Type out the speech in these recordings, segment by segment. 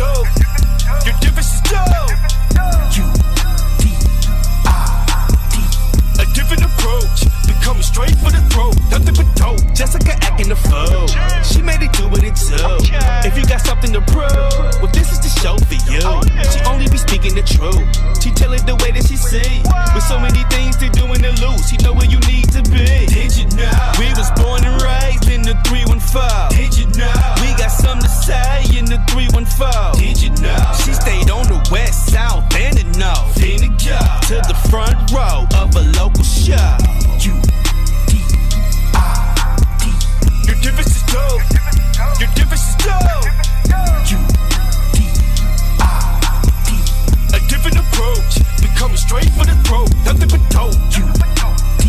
dope. Your difference is dope. UDID. A different approach. We coming straight for the throat. Nothing but dope. Jessica acting the fool. She made it do what it do. If you got something to prove, well, this is the show for you. She only be speaking the truth. She tell it the way that she see. With so many things to do in the loose, she know where you need to be. Did you know? We was born and raised in the 314. Did you know? We got something to say in the 314. Did you know? She stayed on the west, south, and the north. Then to go to the front row of a local show. UDID. Your difference is dope. Your difference is dope. UDID. A different approach. We coming straight for the throat. Nothing but dope. UDID.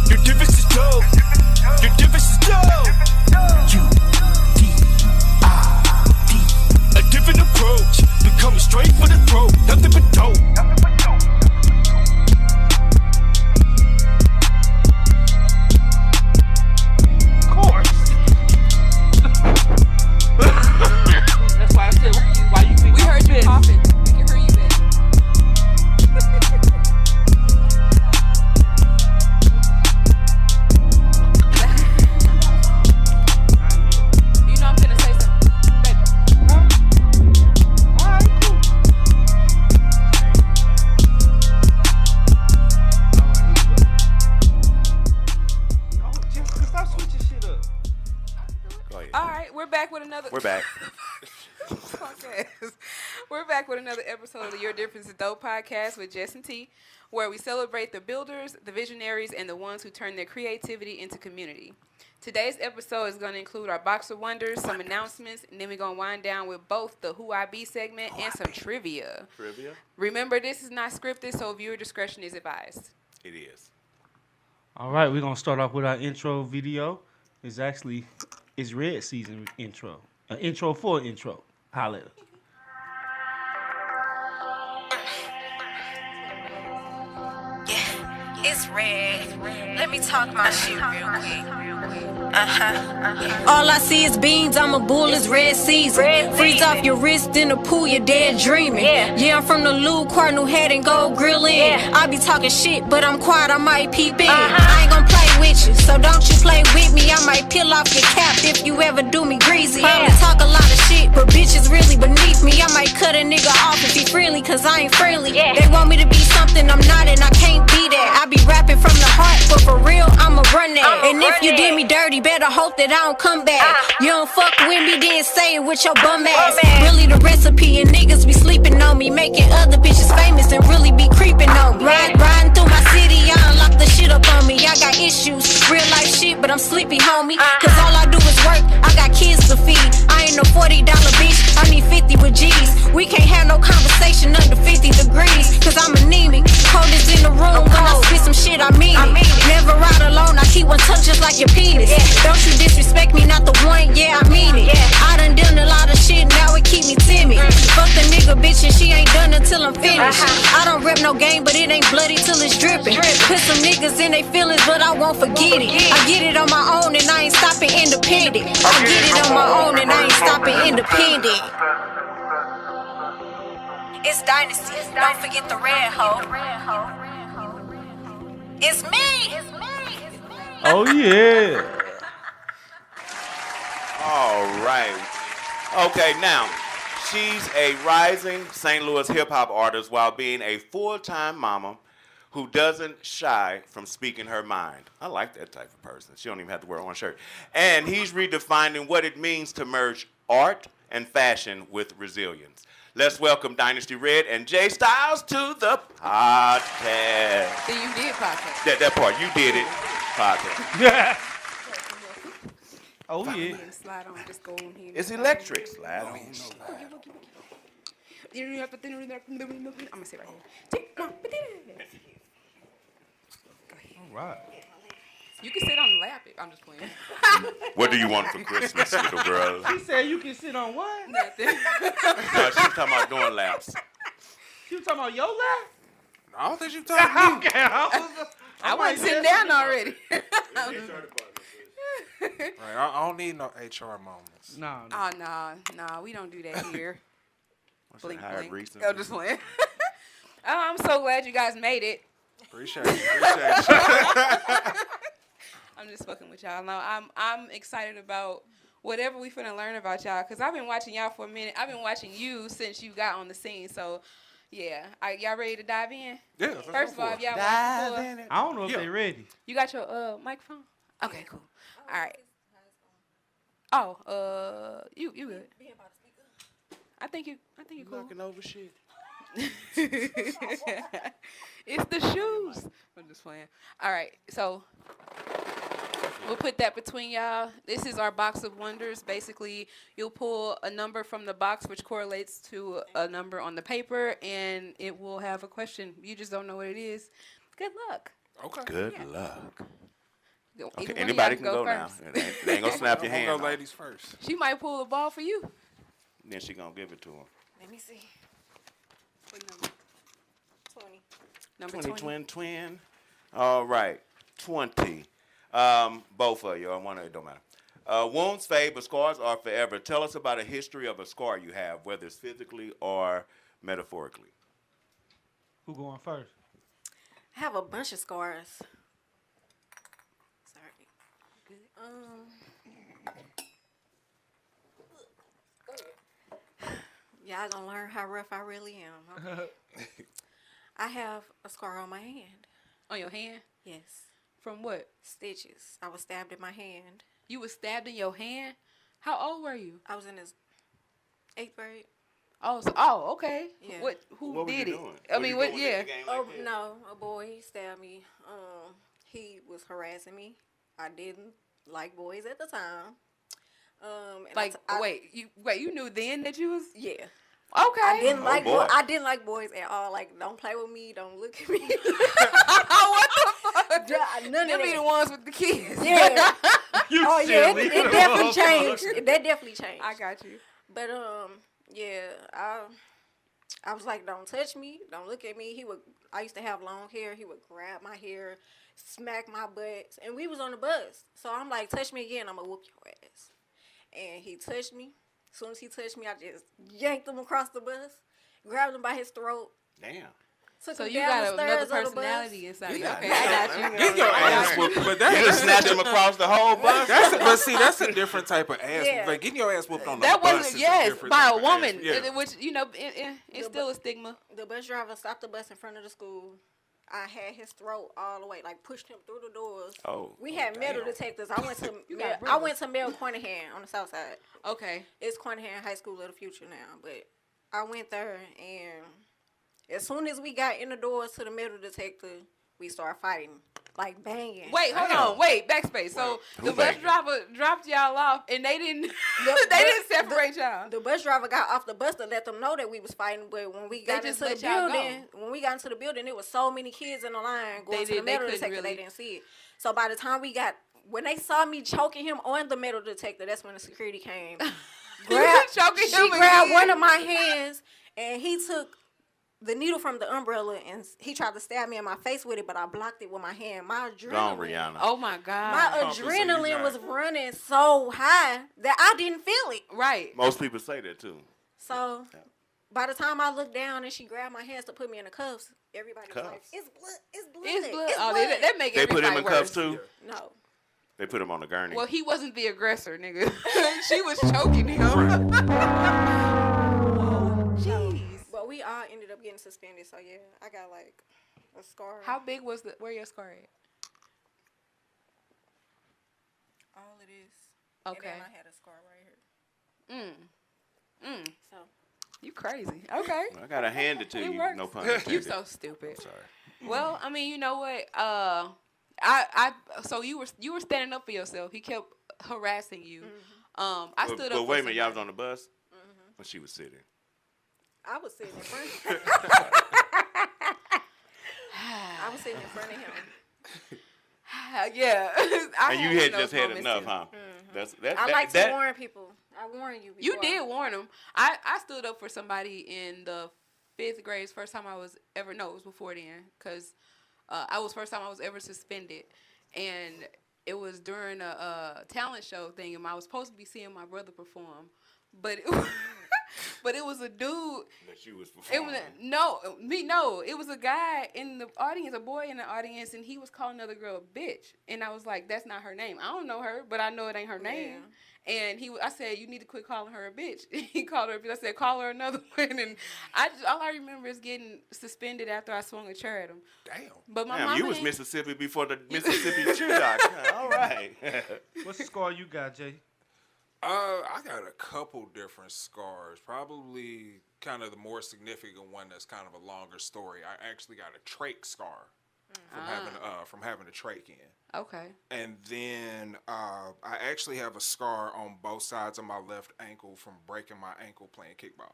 Your difference is dope. Your difference is dope. UDID. A different approach. We coming straight for the throat. Nothing but dope. That's why I said, why you think we heard you coughing. We can hear you, man. You know I'm finna say something, baby. Huh? Alright, cool. No, Jessica, stop switching shit up. Go ahead. All right, we're back with another. We're back. Podcast. We're back with another episode of the Your Difference is Dope podcast with Jess and T, where we celebrate the builders, the visionaries, and the ones who turn their creativity into community. Today's episode is going to include our Box of Wonders, some announcements, and then we're going to wind down with both the Who I Be segment and some trivia. Trivia? Remember, this is not scripted, so viewer discretion is advised. It is. All right, we're going to start off with our intro video. It's Red season intro. An intro for intro. Holla at her. Yeah, it's red. Let me talk my shit real quick. All I see is beans, I'm a bull, it's red season. Freeze off your wrist in the pool, you're dead dreaming. Yeah, I'm from the Lou Cardinal head and gold grill in. I be talking shit, but I'm quiet, I might peep in. I ain't gon' play with you, so don't you play with me. I might peel off your cap if you ever do me greasy. Probably talk a lot of shit, but bitches really beneath me. I might cut a nigga off if he friendly, cause I ain't friendly. They want me to be something I'm not, and I can't be that. I be rapping from the heart, but for real, I'ma run that. And if you did me dirty, better hope that I don't come back. You don't fuck with me, then say it with your bum ass. Really the recipe, and niggas be sleeping on me, making other bitches famous and really be creeping on me. Riding through my city, I unlock the shit up on me. I got issues, real life shit, but I'm sleepy, homie. Cause all I do is work, I got kids to feed. I ain't no $40 bitch, I need 50 with G's. We can't have no conversation under 50 degrees, cause I'm anemic. Coldest in the room, when I spit some shit, I mean it. Never ride alone, I keep one tucked just like your penis. Don't you disrespect me, not the one, yeah, I mean it. I done a lot of shit, now it keep me timid. Fuck the nigga bitch and she ain't done until I'm finished. I don't rep no game, but it ain't bloody till it's dripping. Put some niggas in they feelings, but I won't forget it. I get it on my own and I ain't stopping independent. I get it on my own and I ain't stopping independent. It's Dynasty, don't forget the red hoe. It's me. Oh, yeah. All right. Okay, now, she's a rising St. Louis hip-hop artist while being a full-time mama who doesn't shy from speaking her mind. I like that type of person. She don't even have to wear one shirt. And he's redefining what it means to merge art and fashion with resilience. Let's welcome Dynasti Red and JSTYLZ to the podcast. The You Did podcast. That part, you did it. Podcast. Yeah. Oh, yeah. Slide on, just go on here. It's electric. Slide on. I'm gonna sit right here. Go ahead. All right. You can sit on the lap. I'm just playing. What do you want for Christmas, little girl? She said you can sit on what? Nothing. No, she's talking about doing laps. She was talking about your lap? I don't think she's talking about me. Okay. I wasn't sitting down already. Right, I don't need no HR moments. No. Oh, nah, we don't do that here. Blink, hired blink. recent. I'm just playing. I'm so glad you guys made it. Appreciate it. I'm just fucking with y'all. No, I'm excited about whatever we finna learn about y'all, because I've been watching y'all for a minute. I've been watching you since you got on the scene. So, yeah. Y'all ready to dive in? Yeah, let's First of go all, for if it. y'all watch before, I don't know if Yeah. they ready. you got your microphone? Okay, cool. All right. Oh, you good. I think you cool. Knocking over shit. It's the shoes. I'm just playing. All right, so we'll put that between y'all. This is our box of wonders. Basically, you'll pull a number from the box which correlates to a number on the paper, and it will have a question. You just don't know what it is. Good luck. Okay. Good luck. Either Okay, one of anybody y'all can go now. first. They ain't gonna snap I'm your gonna hand. go off. ladies first. She might pull the ball for you. Then she gonna give it to him. Let me see. What number? 20. Number 20, twin. All right, 20. Both of you. One of it don't matter. Wounds fade, but scars are forever. Tell us about a history of a scar you have, whether it's physically or metaphorically. Who going first? I have a bunch of scars. Sorry. Y'all gonna learn how rough I really am. Okay? I have a scar on my hand. On your hand? Yes. From what? Stitches. I was stabbed in my hand. You was stabbed in your hand? How old were you? I was in this 8th grade. Okay. Yeah. Who What was did you it? doing? I mean, what? doing Yeah. in the game like Oh this? no, a boy he stabbed me. He was harassing me. I didn't like boys at the time. And Like, you knew then that you was yeah. okay. I didn't Oh, like boy. I didn't like boys at all. Like, don't play with me. Don't look at me. what the fuck? None Them of be the that. ones with the kids. Yeah. You Oh yeah, silly. it definitely changed. That definitely changed. I got you. But yeah, I was like, don't touch me, don't look at me. I used to have long hair. He would grab my hair, smack my butt, and we was on the bus. So I'm like, touch me again, I'm gonna whoop your ass. And he touched me. As soon as he touched me, I just yanked him across the bus, grabbed him by his throat, Damn. took So him you down got the another stairs of the bus. personality inside you. got Okay, that. I got you. Get your ass whooped. But You that's just snatch him across the whole bus. But see, that's a different type of ass. Yeah. Like getting your ass whooped on the That bus wasn't is yes different by type a of woman, ass. Yeah. which it's still a stigma. The bus driver stopped the bus in front of the school. I had his throat all the way, like pushed him through the doors. Oh, We had metal damn. detectors. I went to You got I bruises. went to Mel Cornahan on the south side. Okay. It's Cornahan High School of the Future now, but I went there, and as soon as we got in the doors to the metal detector, we started fighting, like banging. Wait, hold Damn. on. Wait, backspace. So Who the bus banging? driver dropped y'all off, and they didn't. The- they didn't separate y'all. The bus driver got off the bus to let them know that we was fighting, but when we got just into the let y'all building, it was so many kids in the line going to the They metal couldn't detector, really- they didn't see it. So by the time when they saw me choking him on the metal detector, that's when the security came. Choking She him grabbed again? one of my hands, and he took the needle from the umbrella, and he tried to stab me in my face with it, but I blocked it with my hand. My Gone, adrenaline, Rihanna. Oh my god. my Oh, so you adrenaline not- was running so high that I didn't feel it. Right. Most people say that too. So by the time I looked down and she grabbed my hands to put me in the cuffs, everybody was like, Cuffs? "It's blood! It's blood! It's blood. It's Oh, blood!" that make They put him everybody in cuffs worse. too. No, They put him on the gurney. Well, he wasn't the aggressor, nigga. She was choking him. Oh, jeez. but we all ended up getting suspended. So yeah, I got like a scar. How big was where your scar at? all it is? Okay. And then I had a scar right here. So You crazy. Okay. I gotta hand it to It you. works. No pun intended. You so stupid. Sorry. Well, I mean, you know what? So you were standing up for yourself. He kept harassing you. I stood up. But for wait a minute, y'all was somebody. on the bus when she was sitting. I was sitting in front. I was sitting in front of him. Yeah. And you had just had enough, huh? That's I like to warn people. I warn you. You before I- did warn him. I stood up for somebody in the 5th grade. First time I was ever, no, it was before then, because I was first time I was ever suspended. And it was during a talent show thing, and I was supposed to be seeing my brother perform, but but it was a dude. That you was It performing. was it was a guy in the audience, a boy in the audience, and he was calling another girl a bitch, and I was like, that's not her name. I don't know her, but I know it ain't her name. And I said, you need to quit calling her a bitch. He called her a bitch. I said, call her another one. And all I remember is getting suspended after I swung a chair at him. Damn. But my Damn, mama you was ain't- Mississippi before the Mississippi Cheer Doctor. All right. What's the score you got, Jay? I got a couple different scars. Probably kind of the more significant one that's kind of a longer story. I actually got a trach scar from having a trach in. Okay. And then I actually have a scar on both sides of my left ankle from breaking my ankle playing kickball.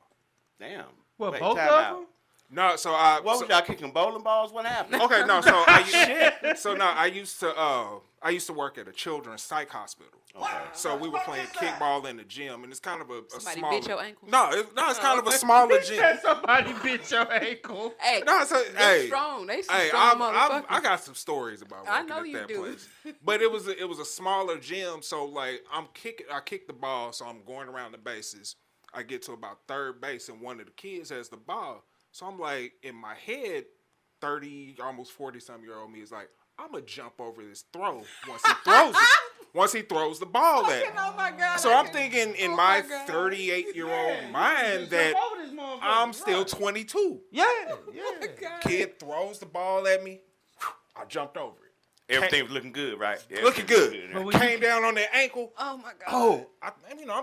Damn. What, Wait, both time of out. them? No, so What was y'all kicking bowling balls? What happened? okay, no, I used to work at a children's psych hospital. Okay. So we were playing kickball in the gym, and it's kind of a Somebody smaller. bit your ankle? No, it's kind of a smaller gym. Somebody bit your ankle. Hey, No, so they're hey, strong. They some hey, strong motherfuckers. I got some stories about I working know at you that do. place. But it was a smaller gym, so like I kick the ball, so I'm going around the bases. I get to about third base, and one of the kids has the ball. So I'm like, in my head, 30, almost 40-some-year-old me is like, I'm gonna jump over this throw once he throws it. Once he throws the ball at me. Oh my God. So I'm thinking in Oh my my God. 38-year-old mind that I'm still 22. Yeah. Kid throws the ball at me. I jumped over it. Everything was looking good, right? Looking good. But when Came down on that ankle. Oh my God. Oh, I'm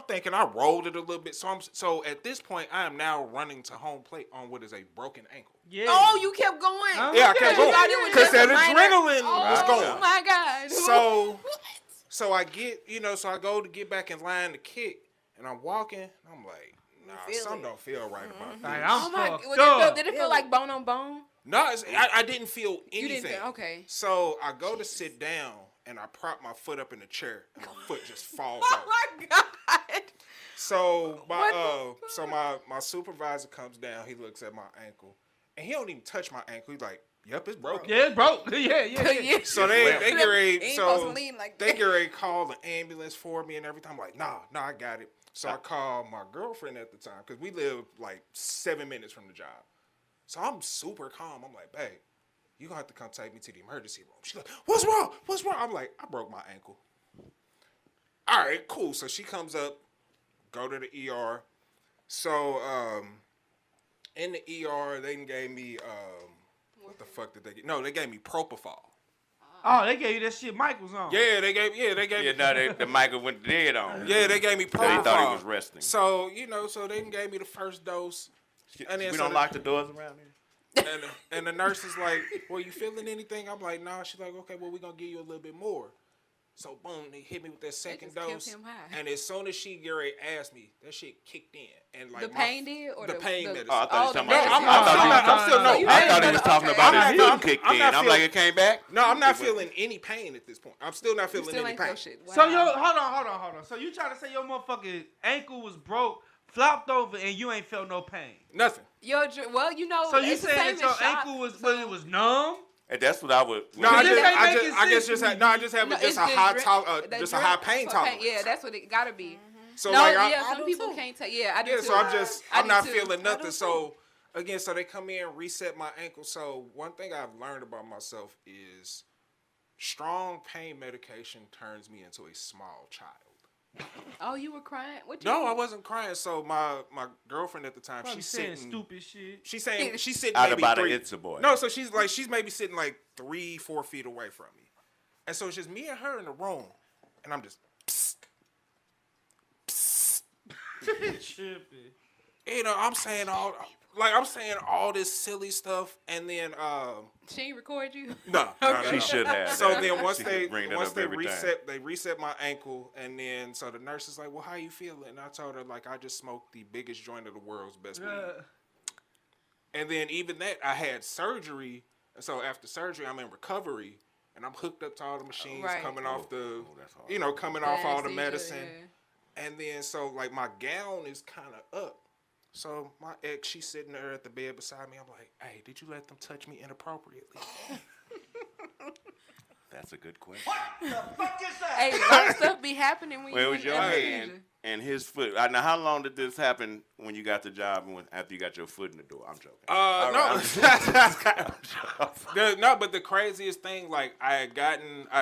thinking I rolled it a little bit. So at this point, I am now running to home plate on what is a broken ankle. Yeah. Oh, you kept going. Yeah, I kept You going thought it was because just a that minor- adrenaline was Oh going. my God. So I get, so I go to get back in line to kick, and I'm walking. And I'm like, nah, feel something it. don't feel right about this. Like, Oh I'm my fucked God. up. Did it feel like bone on bone? No, I didn't feel anything. You didn't feel, okay. So I go to sit down, and I prop my foot up in the chair, and my foot just falls Oh off. my God. So What my supervisor comes down. He looks at my ankle, and he don't even touch my ankle. He's like, "Yep, it's broken." Yeah, it's broke. Yeah. Yeah. So they get ready. Ain't supposed So to lean like they that. get ready to call the ambulance for me and everything. I'm like, nah, I got it. So I call my girlfriend at the time because we live like 7 minutes from the job. So I'm super calm. I'm like, babe, you gonna have to come take me to the emergency room. She's like, what's wrong? What's wrong? I'm like, I broke my ankle. All right, cool. So she comes up, go to the ER. So in the ER, they gave me what the fuck did they get? No, they gave me propofol. Oh, they gave you that shit Mike was on. Yeah, they gave Yeah, me. no, the Michael went dead on. Yeah, they gave me propofol. So he thought he was resting. So so they gave me the first dose. And then We so don't lock the doors around here. And the nurse is like, well, you feeling anything? I'm like, nah. She's like, okay, well, we're going to give you a little bit more. So, boom, they hit me with that second just kept dose. him high. And as soon as she Gary asked me, that shit kicked in. And like The pain did? Or the pain medicine. Oh, I thought Oh, you were talking the about. medicine. I'm still no. I thought he was talking about I'm his not- foot kicked I'm in. not I'm feeling- like, it came back? No, I'm not feeling any pain at this point. I'm still not feeling Still any ain't pain. feel shit. Wow. So hold on. So you trying to say your motherfucking ankle was broke, flopped over, and you ain't felt no pain? Nothing. Well, you know, So you it's the saying same that your as shock, ankle was so- when it was numb? And that's what I would. No, I This just, ain't I making just, I guess sense just to had, me. no, I just have No, just it's a high the just a drip- high pain tolerance. Yeah, that's what it gotta be. So No, like, yeah, I, some people can't take. Yeah, I do yeah, too. so I I'm do not too. feeling I nothing. do So again, so they come in, reset my ankle. So one thing I've learned about myself is strong pain medication turns me into a small child. Oh, you were crying? What you No, mean? I wasn't crying. So my girlfriend at the time, Probably she's saying sitting stupid shit. She's saying she's sitting Out maybe about three. it's a boy. No, so she's maybe sitting like 3-4 feet away from me, and so it's just me and her in the room, and I'm just, psst, psst. Tripping. I'm saying all this silly stuff, and then She ain't record you? no. She should have. So then once She they could bring that up every time. reset my ankle, and then so the nurse is like, well, how you feeling? And I told her like I just smoked the biggest joint of the world's best weed. And then even that, I had surgery. So after surgery, I'm in recovery, and I'm hooked up to all the machines, Right. coming off the, that's hard. coming off all the Anesthesia, medicine. yeah. And then so like my gown is kind of up. So my ex, she's sitting there at the bed beside me. I'm like, hey, did you let them touch me inappropriately? That's a good question. Hey, a lot of stuff be happening when Well, it you was in your anesthesia. hand and his foot. Now, how long did this happen when you got the job and after you got your foot in the door? I'm joking. No, but the craziest thing, like I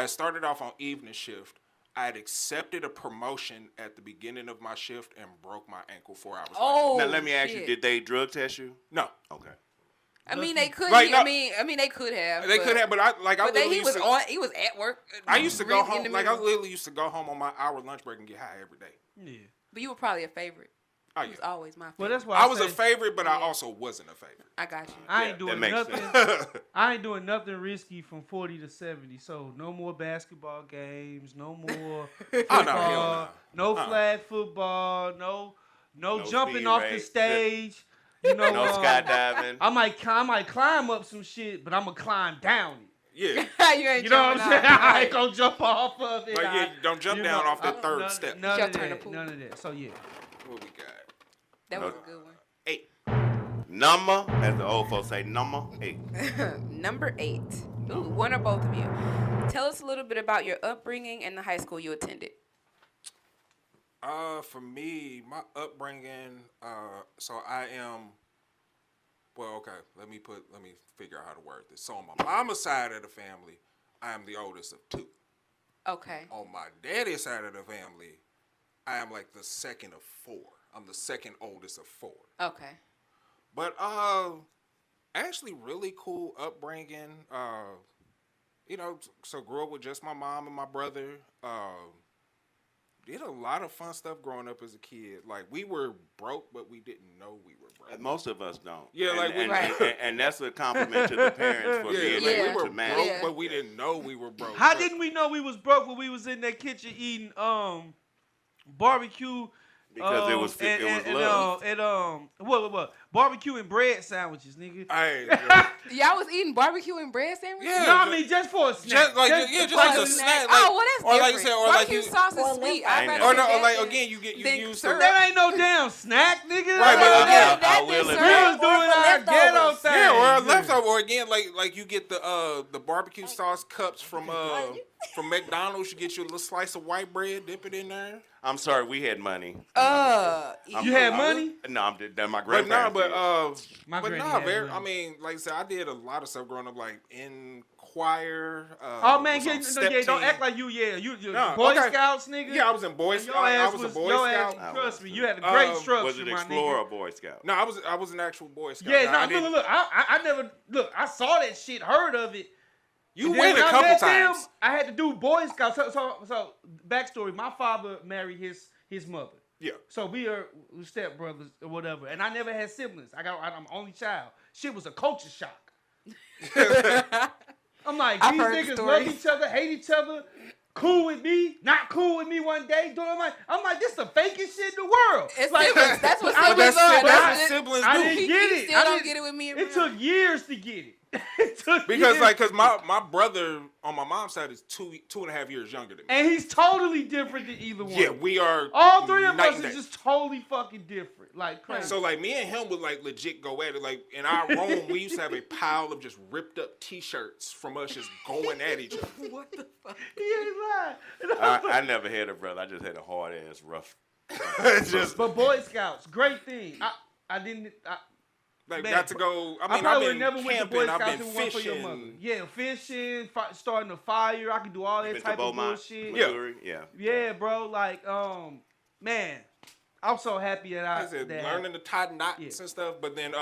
started off on evening shift. I had accepted a promotion at the beginning of my shift and broke my ankle 4 hours later. Oh, Now, let me ask you, shit. did they drug test you? No. Okay. I mean, they could. Like, no. I mean, they could have. They could have, but I literally He was he was at work. I used to go really in home, the like I middle. literally used to go home on my hour lunch break and get high every day. Yeah. But you were probably a favorite. Oh, He was always my favorite. Well, that's why I was a say favorite, but I also wasn't a favorite. I got you. I ain't that doing makes nothing. sense. I ain't doing nothing risky from 40 to 70. So no more basketball games. No more football. Oh, no, hell no flag football. No No jumping speed off the race. stage. You know, No skydiving. I might climb up some shit, but I'm gonna climb down it. Yeah. You ain't You know what I'm jumping saying? off. I ain't gonna jump off of it. Like, yeah, don't jump down off that third none, step. None Y'all of turn the that. pool. None of that. So yeah. What we got? That was a good one. 8. Number, as the old folks say, number 8. Number 8. Ooh, one or both of you. Tell us a little bit about your upbringing and the high school you attended. For me, my upbringing, so I am, well, okay, let me figure out how to word this. So on my mama's side of the family, I am the oldest of 2. Okay. On my daddy's side of the family, I am like the second of 4. I'm the second oldest of 4. Okay. But actually really cool upbringing. You know, so grew up with just my mom and my brother. Did a lot of fun stuff growing up as a kid. Like, we were broke, but we didn't know we were broke. Most of us don't. Yeah, and, like we- and that's a compliment to the parents for being like able we were to manage. broke, Yeah. but we didn't know we were broke. How But- didn't we know we was broke when we was in that kitchen eating barbecue? Because it was love. What barbecue and bread sandwiches, nigga. Hey, Y'all was eating barbecue and bread sandwiches? yeah, No, I mean just for a snack. just like as a snack. Like, Oh, well, that's or different. like you said, or like barbecue you, sauce is Or sweet. I I'd ain't rather never- or no, take or like that again, you than use syrup. That ain't no damn snack, nigga. Right, but again, I will That we was dessert. doing our ghetto thing. yeah, or a leftover, or again, like you get the barbecue sauce cups from McDonald's. You get your little slice of white bread, dip it in there. I'm sorry, we had money. You had money? No, I'm that my But nah, grandparents. My but granny nah, had very. money. I mean, like I said, I did a lot of stuff growing up, like in choir. Oh man, was on don't step team. act like you No, Boy okay. Scouts, nigga. Yeah, I was in Boy And your Scout. I ass was a Boy your Scout. ass, trust me, you had a great structure, Was it my Explorer nigga. or Boy Scout? No, I was an actual Boy Scout. Yeah, Now, I no, didn't- look. I never look. I saw that shit, heard of it. You And then went a when I couple met them, times. I had to do Boy Scouts. So backstory: my father married his mother. Yeah. So we are stepbrothers or whatever, and I never had siblings. I'm only child. Shit was a culture shock. I'm like, I've these heard the niggas story. love each other, hate each other, cool with me, not cool with me one day. I'm like, this the fakest shit in the world. It's like, siblings. That's what I- siblings that's are. it. That's That's it. siblings I do. didn't He get it. still I don't didn't- get it with me and It Brianna. took years to get it. It took Because years. like, cause my brother on my mom's side is 2.5 years younger than me. And he's totally different than either one. Yeah, we are. All three of night us and is day. just totally fucking different. Like crazy. So like me and him would like legit go at it. Like in our room, we used to have a pile of just ripped up T-shirts from us just going at each other. What the fuck? he ain't lying. I never had a brother. I just had a hard ass rough. just But Boy Scouts, great thing. I didn't. like man, got to go. I I mean, probably I've would been never went to Boy camping. I've Scouts been if it wasn't for your mother. fishing. Yeah, fishing, starting a fire. I can do all that Been to type of Beaumont, bullshit. Yeah. Missouri? Yeah. Yeah, bro. Like, man, I'm so happy that Like I said, that learning to tie knots Yeah. and stuff. But then,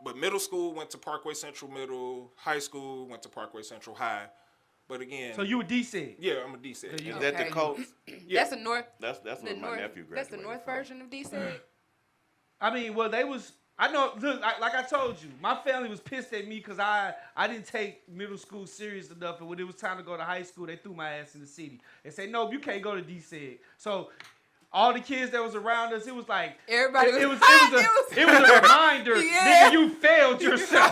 but middle school went to Parkway Central Middle. High school went to Parkway Central High. But again, So you were D-Sig. yeah, I'm a D-set. There you Is go. that the Okay. Colts? Yeah. That's the north. That's The where my north. nephew graduated. That's the north from. version of DC. I mean, well, they was. I know. Look, like I told you, my family was pissed at me because I didn't take middle school serious enough, and when it was time to go to high school, they threw my ass in the city. They said, "No, you can't go to D-Sig." So all the kids that was around us, it was like Everybody It was. it was a reminder, Yeah. nigga, you failed yourself.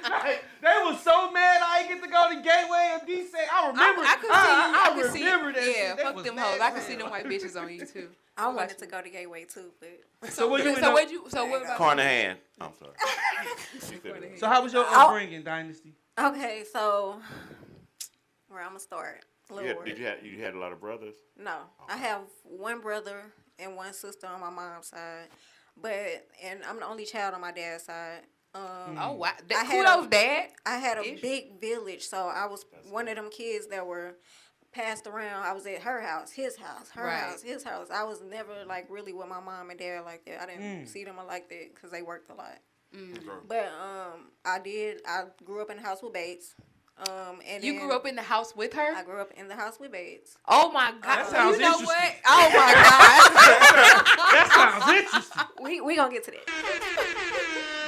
Like, they was so mad I didn't get to go to Gateway of D-Sig. I remember. I could see. I could see. remember that. Yeah, shit. They fuck was them mad hoes. I as could see hell. them white bitches on you too. I wanted to go to Gateway too, but So what you end So up- what you? So what about? Carnahan. I'm sorry. So how was your upbringing, Dynasty? Okay, so where I'm gonna start? You had a lot of brothers? No, I have one brother and one sister on my mom's side, and I'm the only child on my dad's side. Oh wow! I had Kudos, Dad. I had a big village, so I was one of them kids that were passed around. I was at her house, his house, her house, his house. I was never like really with my mom and dad like that. I didn't see them like that because they worked a lot. But I grew up in the house with Bates. And You grew up in the house with her? I grew up in the house with Bates. Oh my God! That sounds you know interesting. what? Oh my God! That sounds interesting. We gonna get to that.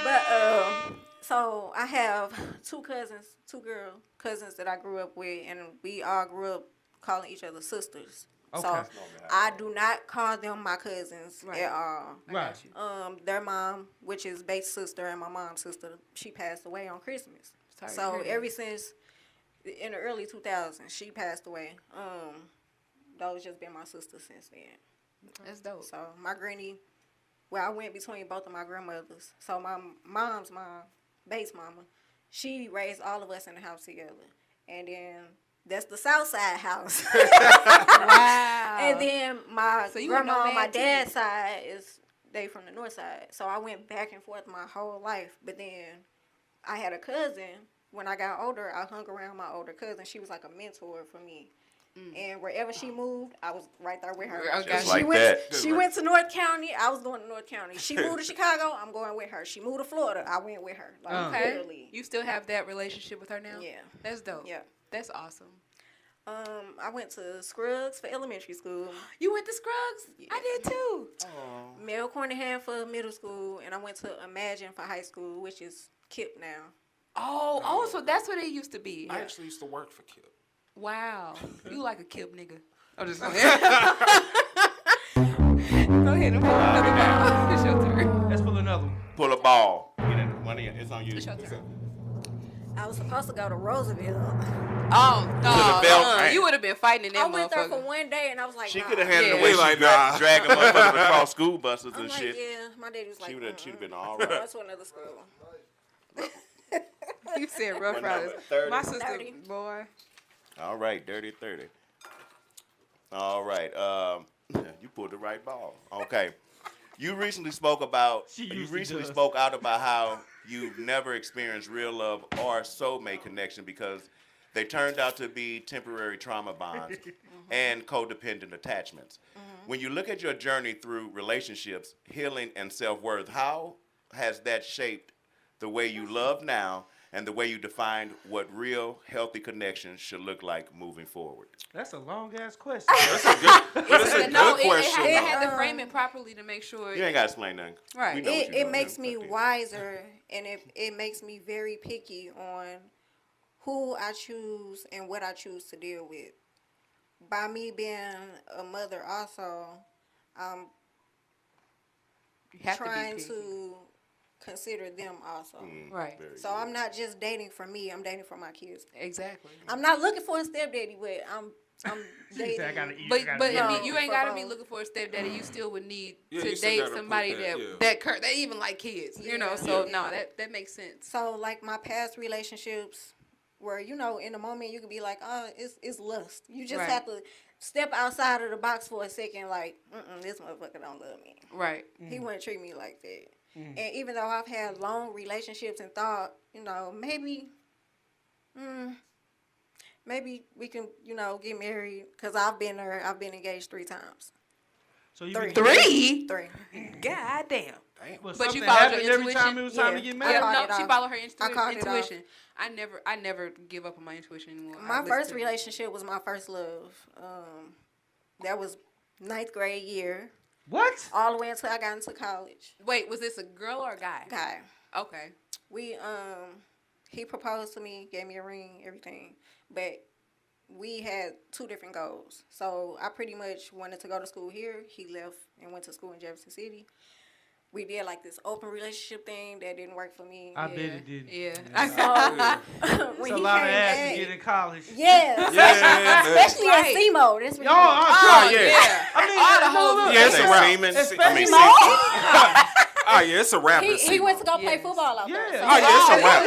But so I have two girl cousins that I grew up with, and we all grew up calling each other sisters. Okay. So I do not call them my cousins at all. Right. Their mom, which is Bates' sister and my mom's sister, she passed away on Christmas. Sorry to So hear that. ever since in the early 2000s, she passed away. Those just been my sister since then. That's dope. So my granny, I went between both of my grandmothers. So my mom's mom, Bates' mama, she raised all of us in the house together. And then that's the South Side house. Wow. And then my So you were grandma on my nomad, too. dad's side they from the North Side. So I went back and forth my whole life. But then I had a cousin. When I got older, I hung around my older cousin. She was like a mentor for me. And wherever she moved, I was right there with her. Okay. Just She like went, that. She went to North County. I was going to North County. She moved to Chicago. I'm going with her. She moved to Florida. I went with her. Like, Okay. literally. You still have that relationship with her now? Yeah. That's dope. Yeah. That's awesome. I went to Scruggs for elementary school. You went to Scruggs? I did too. Mel Cornahan for middle school. And I went to Imagine for high school, which is KIP now. Oh, so that's what it used to be. I actually used to work for Kip. Wow. You like a kip nigga. I'm just going. Go ahead and pull another ball. It's your turn. Let's pull another one. Pull a ball. Get it. Money. It's on you. It's your turn. I was supposed to go to Roosevelt. belt. You would have been fighting in that I went there for motherfucker. one day, and I was like, She nah. could have handled Yeah. the way We like, she nah. dragging motherfuckers across school buses I'm and like, shit. yeah. My daddy was like, She'd have been all Go right. to another school. You said Rough What Riders. number? 30? My sister, 30. boy. All right, dirty 30. All right, you pulled the right ball. Okay, you recently spoke out about how you've never experienced real love or soulmate connection because they turned out to be temporary trauma bonds and codependent attachments. When you look at your journey through relationships, healing, and self-worth, how has that shaped the way you love now and the way you define what real healthy connections should look like moving forward? That's a long ass question. That's a good, but it's a No, good question. it though. had to frame it properly to make sure. You ain't got to explain nothing. Right. We know what you It know. makes me wiser, and it makes me very picky on who I choose and what I choose to deal with. By me being a mother also, I'm You have trying to be picky. to consider them also. Right. Very So I'm not just dating for me, I'm dating for my kids. Exactly. I'm not looking for a stepdaddy, but I'm She dating. said, I gotta eat. But I I gotta mean, eat. you ain't for gotta be both. looking for a stepdaddy. You still would need Yeah, to you still date gotta put somebody that, that even like kids. You know, Yeah. so Yeah. no, that makes sense. So like my past relationships, where in the moment you could be like, oh, it's lust. You just Right. have to step outside of the box for a second, like, this motherfucker don't love me. Right. He wouldn't treat me like that. And even though I've had long relationships and thought, maybe we can, get married, because I've been engaged 3 times. So you Three. been- 3? 3. God damn. Well, But you something followed happened your every time it intuition? was time to Yeah. get I married. called Yeah, it no, she off. followed her I called it off. intuition. I never give up on my intuition anymore. I My listen first to it. relationship was my first love. That was 9th grade year, What? all the way until I got into college. Wait, was this a girl or a guy? Guy. Okay. We he proposed to me, gave me a ring, everything, but we had 2 different goals. So I pretty much wanted to go to school here. He left and went to school in Jefferson City. We did like this open relationship thing that didn't work for me. I bet it didn't. Yeah. When It's a he lot of came ass back- to get in college. Yeah, Yeah, especially Right. at SEMO. That's what Y'all, he I'm did. trying. yeah. Yeah. I mean, All the look, hoes. look, Yeah, it's look, around. Semen? especially I mean, Mo. Oh yeah, it's a rap. He went to go play Yes. football out there. Yeah. So Oh yeah, it's a rap.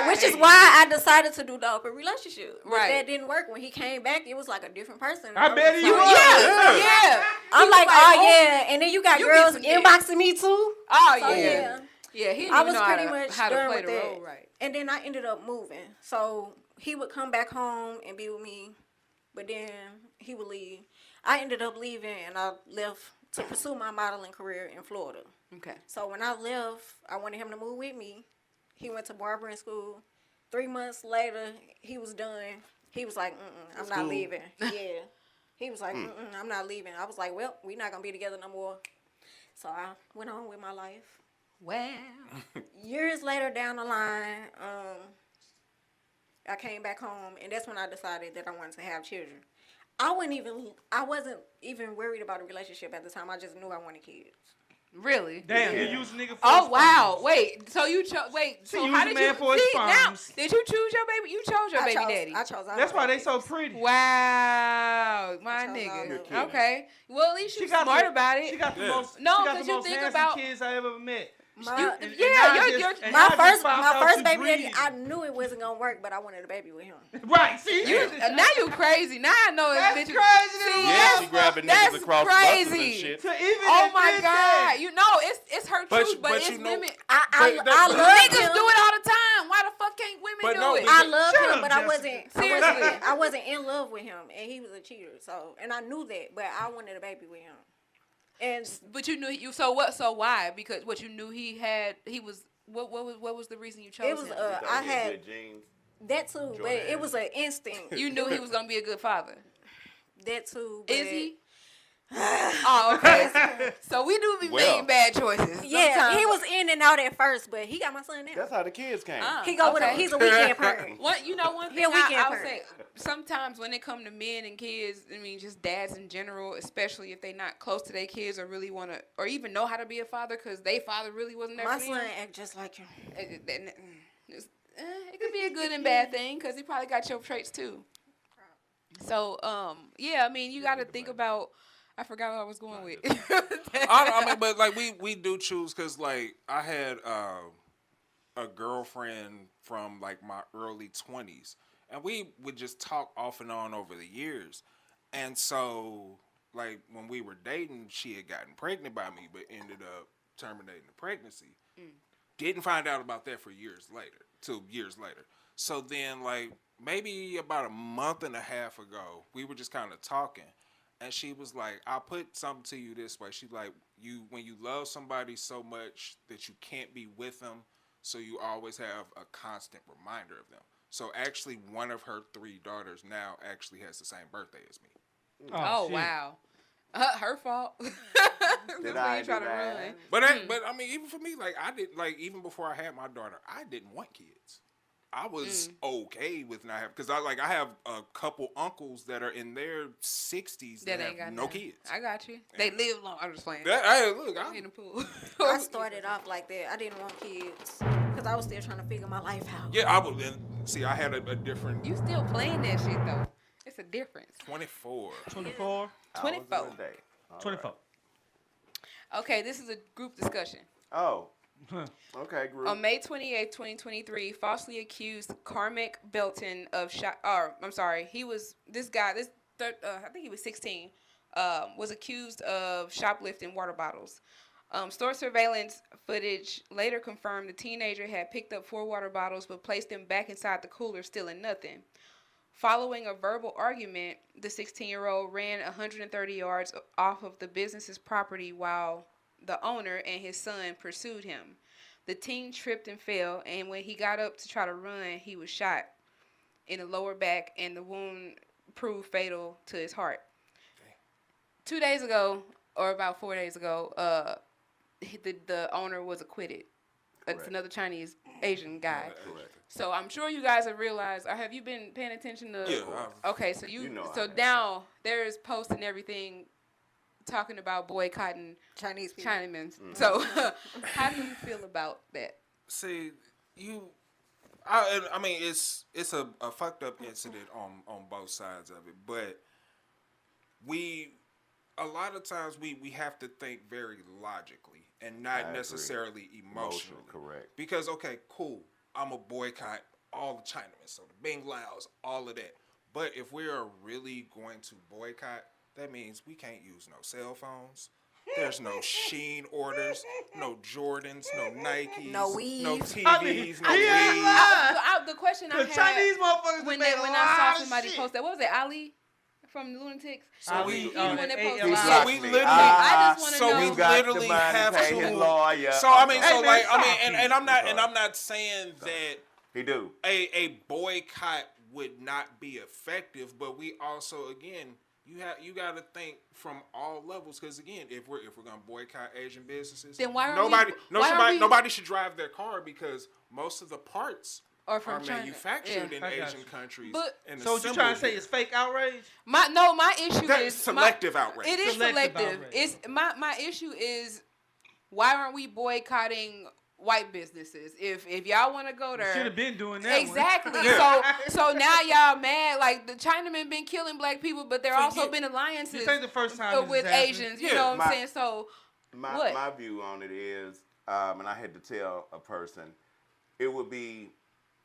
Which is why I decided to do the open relationship. But Right. that didn't work. When he came back, it was like a different person. I bet he was. was. Yeah. I'm like, oh yeah, and then you got You girls get some inboxing me too. Oh So, yeah. Yeah, he didn't I even was know pretty much how to done play with the that. role right. And then I ended up moving. So he would come back home and be with me, but then he would leave. I ended up leaving, and I left to pursue my modeling career in Florida. Okay. So when I left, I wanted him to move with me. He went to barbering school. 3 months later, he was done. He was like, I'm not leaving. Yeah. He was like, I'm not leaving. I was like, well, we're not going to be together no more. So I went on with my life. Wow. Years later down the line, I came back home, and that's when I decided that I wanted to have children. I wasn't even worried about a relationship at the time. I just knew I wanted kids. Really? Damn, you use a nigga for Oh his wow! sperms. Wait, so you chose? Wait, so She how used did a man you for his see now? sperms. Did you choose your baby? You chose your baby daddy. I chose. That's why they so pretty. Wow, my chose nigga. all of Okay, well at least She you got smart the- about it. She got the most. No, she got 'cause the you most think handsome about- kids I ever met. My now I your- just- and my now I just first found out you baby daddy, breed. I knew it wasn't gonna work, but I wanted a baby with him. Right, see? Now you crazy. Now I know That's it's bitches. crazy to See, me. Yeah, that's- she grabbing that's niggas across buses and crazy. shit. To even Oh my admit god! that. You know it's her But- truth, but but it's you know- women. I But love Niggas him. do it all the time. Why the fuck can't women But do no, it? because- I love Shut him, up, but I Jessica. wasn't. Seriously. I wasn't in love with him, and he was a cheater. So, and I knew that, but I wanted a baby with him. And But you knew you. So what? So why? Because what you knew he had. He was. What was the reason you chose it was him? I had that too, but it Jordan. was an instinct. You knew he was gonna be a good father. That too. But Is he? Oh, okay. So we do be Well. making bad choices. Yeah, sometimes. he was in and out at first, but he got my son now. That's how the kids came. He go with him. Okay. He's a weekend parent. One thing He a weekend I would parent. say, sometimes when it come to men and kids, I mean, just dads in general, especially if they not close to their kids or really want to, or even know how to be a father because their father really wasn't there My for son them. act just like him. It could be a good and bad thing because he probably got your traits too. So, yeah, I mean, you got to think about. I forgot what I was going with. I mean, but like we do choose because like I had a girlfriend from like my early 20s, and we would just talk off and on over the years, and so like when we were dating, she had gotten pregnant by me, but ended up terminating the pregnancy. Didn't find out about that for years later, 2 years later. So then like maybe about a month and a half ago, we were just kind of talking. And she was like, I'll put something to you this way. She's like, when you love somebody so much that you can't be with them, so you always have a constant reminder of them. So actually, one of her 3 daughters now actually has the same birthday as me. Oh, shit. wow. Her fault. Did That's when I you try do to that? run. But I mean, even for me, like I did, like even before I had my daughter, I didn't want kids. I was okay with not having, because I have a couple uncles that are in their 60s that That ain't have got no nothing. kids. I got you. They live long. I'm just playing. Hey, look, I'm in the pool. I started off like that. I didn't want kids because I was still trying to figure my life out. yeah, I would. See, I had a different You still playing that shit though. It's a difference. 24. 24. 24. 24. Okay, this is a group discussion. Oh. Okay, group. On May 28, 2023, falsely accused Carmack Belton of he was I think he was 16. Was accused of shoplifting water bottles. Store surveillance footage later confirmed the teenager had picked up 4 water bottles but placed them back inside the cooler, stealing nothing. Following a verbal argument, the 16-year-old ran 130 yards off of the business's property while the owner and his son pursued him. The teen tripped and fell, and when he got up to try to run, he was shot in the lower back, and the wound proved fatal to his heart. 2 days ago, or about 4 days ago, the owner was acquitted. It's another Chinese Asian guy. Correct. So I'm sure you guys have realized. Have you been paying attention to? Yeah. Okay, so I now there's posts and everything talking about boycotting Chinese people. Chinamen. So how do you feel about that? See, I mean, it's a fucked up incident on both sides of it, but a lot of times we have to think very logically and not necessarily emotionally. Correct. Because okay, cool, I'm a boycott all the Chinamen, so the Bing Laos, all of that. But if we are really going to boycott, that means we can't use no cell phones. There's no Shein orders, no Jordans, no Nikes, No weave. no TVs, I mean, no yeah, weave. The question I The had Chinese motherfuckers when made a I lot saw of somebody shit. post that, what was it, Ali from the Lunatics? So we, He's the one that posted ALI. it. so we literally, I just wanna so know- we You got literally the money have to pay his to. lawyer. So I mean, Hey, so man, like, I stop mean, and I'm not, Sorry. and I'm not saying that He do. a boycott would not be effective, but we also again. You got to think from all levels, because again, if we're gonna boycott Asian businesses, Then why are nobody should drive their car, because most of the parts Or are from China. manufactured Yeah. in I got Asian you. countries. But- and So what you trying to say assembled is fake outrage? My issue That's is selective outrage. It is Selective selective. outrage. It's my issue is why aren't we boycotting white businesses? If y'all want to go there, Should have been doing that. exactly. Yeah. So now y'all mad like the Chinamen been killing black people, but there also been alliances This ain't the first time this with has happened. Asians. You Yeah. know what I'm My- saying? So what? My view on it is, and I had to tell a person, it would be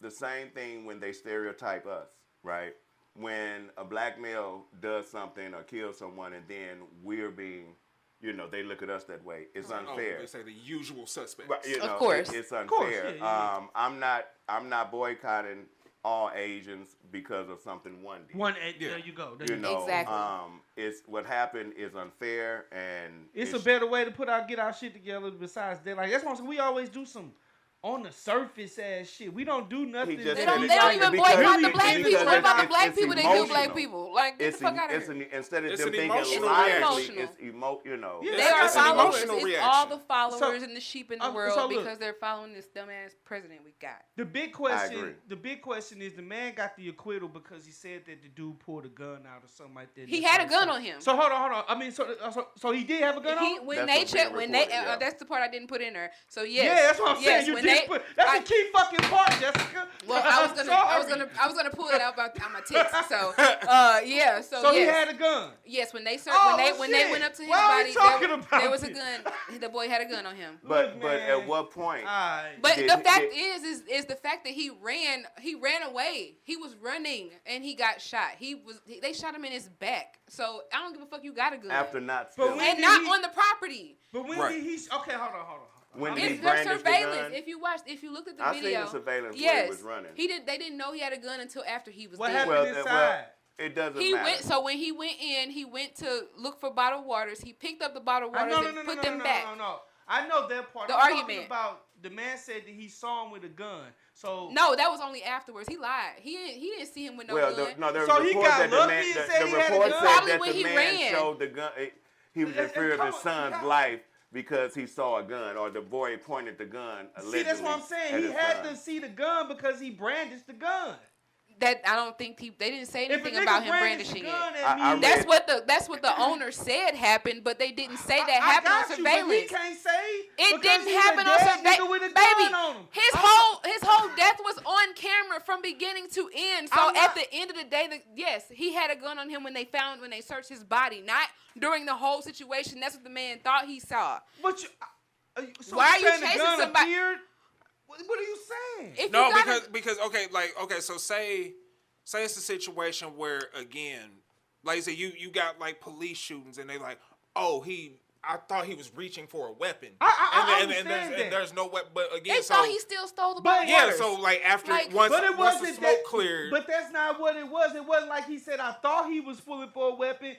the same thing when they stereotype us, right? When a black male does something or kills someone, and then we're being, they look at us that way. It's unfair. They say the usual suspects. But, Of course. it's unfair. course, yeah. I'm not boycotting all Asians because of something one did. There you go. There You you go. know, Exactly. it's what happened is unfair, and It's a better way to get our shit together besides that. Like that's what I'm saying. We always do some on the surface ass shit. We don't do nothing. just They said don't it even because boycott the it's- black because people. What about the it's- black it's people that kill black emotional. people? Like get the fuck out of here. Instead of It's them an thinking emotional logically, reaction. it's Yeah, They are It's an followers. emotional It's reaction. all the followers So- and the sheep in the so world look. because they're following this dumbass president we got. The big agree. question. The big question is the man got the acquittal because he said that the dude pulled a gun out or something like that. He had a gun on him. So hold on. I mean, so he did have a gun on him? When That's they what's checked, being when they reported, yeah. that's the part I didn't put in there. So yes, Yeah, that's what I'm yes, saying. You when did they- put. That's I- a key fucking part, Jessica. Well, I was gonna pull it out on my tits. So yeah, so So he yes. had a gun. Yes, when they Oh, when they shit. went up to his Why are body, we talking about there was a this? gun. The boy had a gun on him. But Look, at man. what point? Alright. But Did- the fact did- is the fact that he ran away. He was running and he got shot. They shot him in his back. So I don't give a fuck. You got a gun After not But stealing, when and did not he- on the property. But when Right. did he? Okay, hold on. when did he It's their brandish the surveillance. gun? If you looked at the I seen video, the surveillance yes, where he was running. They didn't know he had a gun until after he was What dead. happened inside? it doesn't He matter. went. So when he went in, he went to look for bottled waters. He picked up the bottled waters and put them back. No. I know that part. The I'm talking argument. about the man said that he saw him with a gun. So No, that was only afterwards. He lied. He didn't see him with no gun. there So was he reports got that the lucky man, and the, said the he had a report gun? said Probably that when the he man ran. showed the gun. He was in fear of Come his on, son's come- life because he saw a gun, or the boy pointed the gun. see, that's what I'm allegedly saying. at He his had son. to see the gun because he brandished the gun. That I don't think they didn't say If a anything nigga about him brandished brandishing a gun it. at I me, That's what the owner said happened, but they didn't say that I happened on got you, but he surveillance. can't say It because didn't he's a happen on dead surveillance, nigga with a baby. gun on him. His whole death was on camera from beginning to end. So I'm at not- the end of the day, yes, he had a gun on him when they searched his body, not during the whole situation. That's what the man thought he saw. But you, so Why are you saying the chasing gun somebody- appeared? What are you saying? If No, you gotta, because okay, so say it's a situation where again, like I said, you got like police shootings and they like, oh I thought he was reaching for a weapon. I and understand that. there's no weapon. But again, they so thought he still stole the But- bottled yeah, waters. so like after Like- once But it once the wasn't smoke that, cleared. But that's not what it was. It wasn't like he said, I thought he was pulling for a weapon.